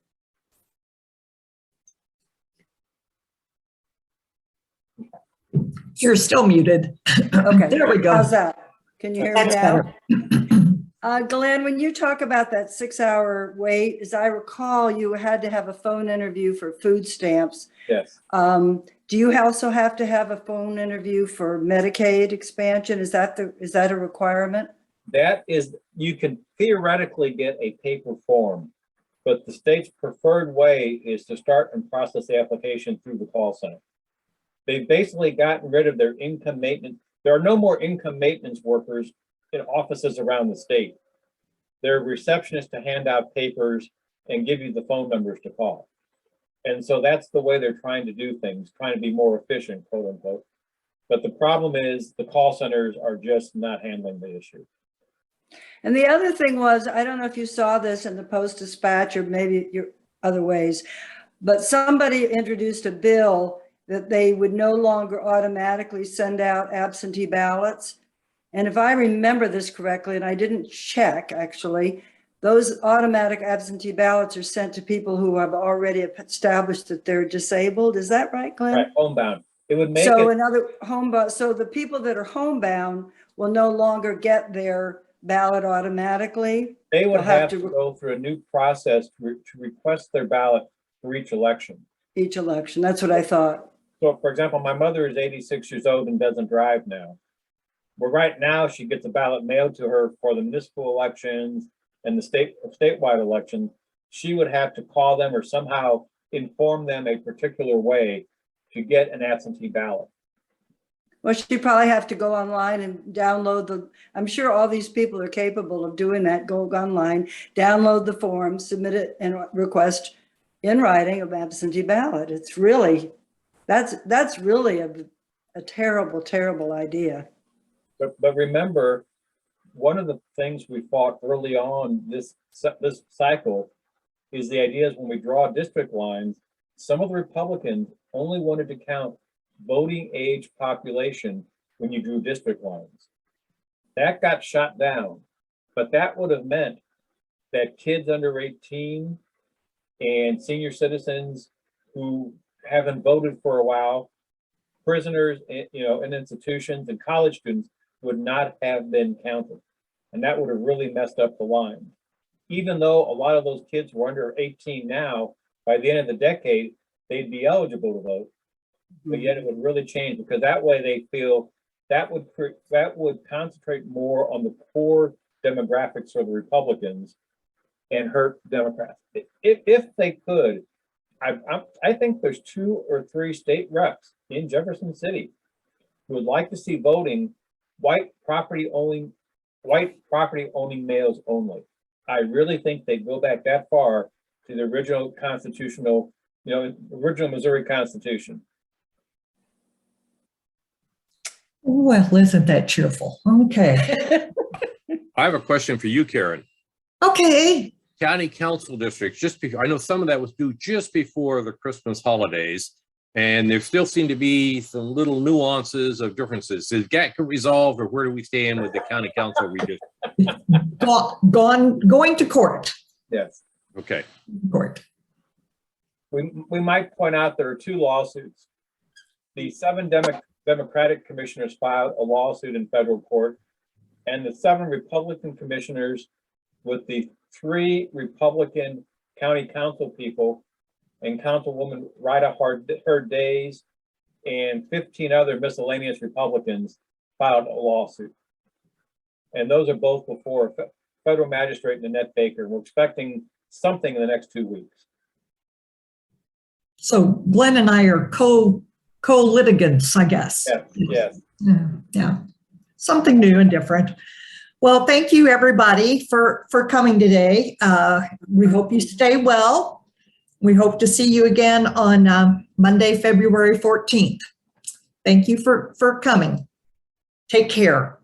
You're still muted. Okay. There we go. How's that? Can you hear me That's now? better. Glenn, when you talk about that 6-hour wait, as I recall, you had to have a phone interview for food stamps. Yes. Do you also have to have a phone interview for Medicaid expansion? Is that a requirement? That is, you can theoretically get a paper form, but the state's preferred way is to start and process the application through the call center. They've basically gotten rid of their income maintenance. There are no more income maintenance workers in offices around the state. They're receptionists to hand out papers and give you the phone numbers to call. And so that's the way they're trying to do things, trying to be more efficient, quote unquote. But the problem is the call centers are just not handling the issue. And the other thing was, I don't know if you saw this in the Post-Dispatch or maybe your other ways, but somebody introduced a bill that they would no longer automatically send out absentee ballots. And if I remember this correctly, and I didn't check actually, those automatic absentee ballots are sent to people who have already established that they're disabled. Is that right, Glenn? Right, homebound. It would make so it. another homebound. So the people that are homebound will no longer get their ballot automatically. They would They'll have to go through a new process to request their ballot for each election. Each election. That's what I thought. So, for example, my mother is 86 years old and doesn't drive now. Well, right now she gets a ballot mailed to her for the municipal elections and the statewide election. She would have to call them or somehow inform them a particular way to get an absentee ballot. Well, she probably have to go online and download I'm sure all these people are capable of doing that. Go online, download the form, submit it, and request in writing of absentee ballot. It's really, that's really a terrible, terrible idea. But remember, one of the things we fought early on this cycle is the idea is when we draw district lines, some of the Republicans only wanted to count voting age population when you drew district lines. That got shot down, but that would have meant that kids under 18 and senior citizens who haven't voted for a while, prisoners, in institutions, and college students would not have been counted. And that would have really messed up the line. Even though a lot of those kids were under 18 now, by the end of the decade, they'd be eligible to vote. But yet it would really change, because that way they feel that would concentrate more on the core demographics for the Republicans and hurt Democrats. If they could, I think there's 2 or 3 state reps in Jefferson City who would like to see voting white property owning males only. I really think they go back that far to the original constitutional, original Missouri Constitution. Well, isn't that cheerful? Okay. I have a question for you, Karen. Okay. County council districts, just before, I know some of that was due just before the Christmas holidays, and there still seem to be some little nuances of differences. Is that resolved, or where do we stand with the county council redistricting? Going to court. Yes. Okay. Court. We might point out there are 2 lawsuits. The 7 Democratic commissioners filed a lawsuit in federal court, and the 7 Republican commissioners with the 3 Republican county council people and Councilwoman Rita Hurd Days and 15 other miscellaneous Republicans filed a lawsuit. And those are both before a federal magistrate, Nanette Baker. We're expecting something in the next 2 weeks. So Glenn and I are co-litigants, I guess. Yes. Yeah. Something new and different. Well, thank you everybody for coming today. We hope you stay well. We hope to see you again on Monday, February 14th. Thank you for coming. Take care.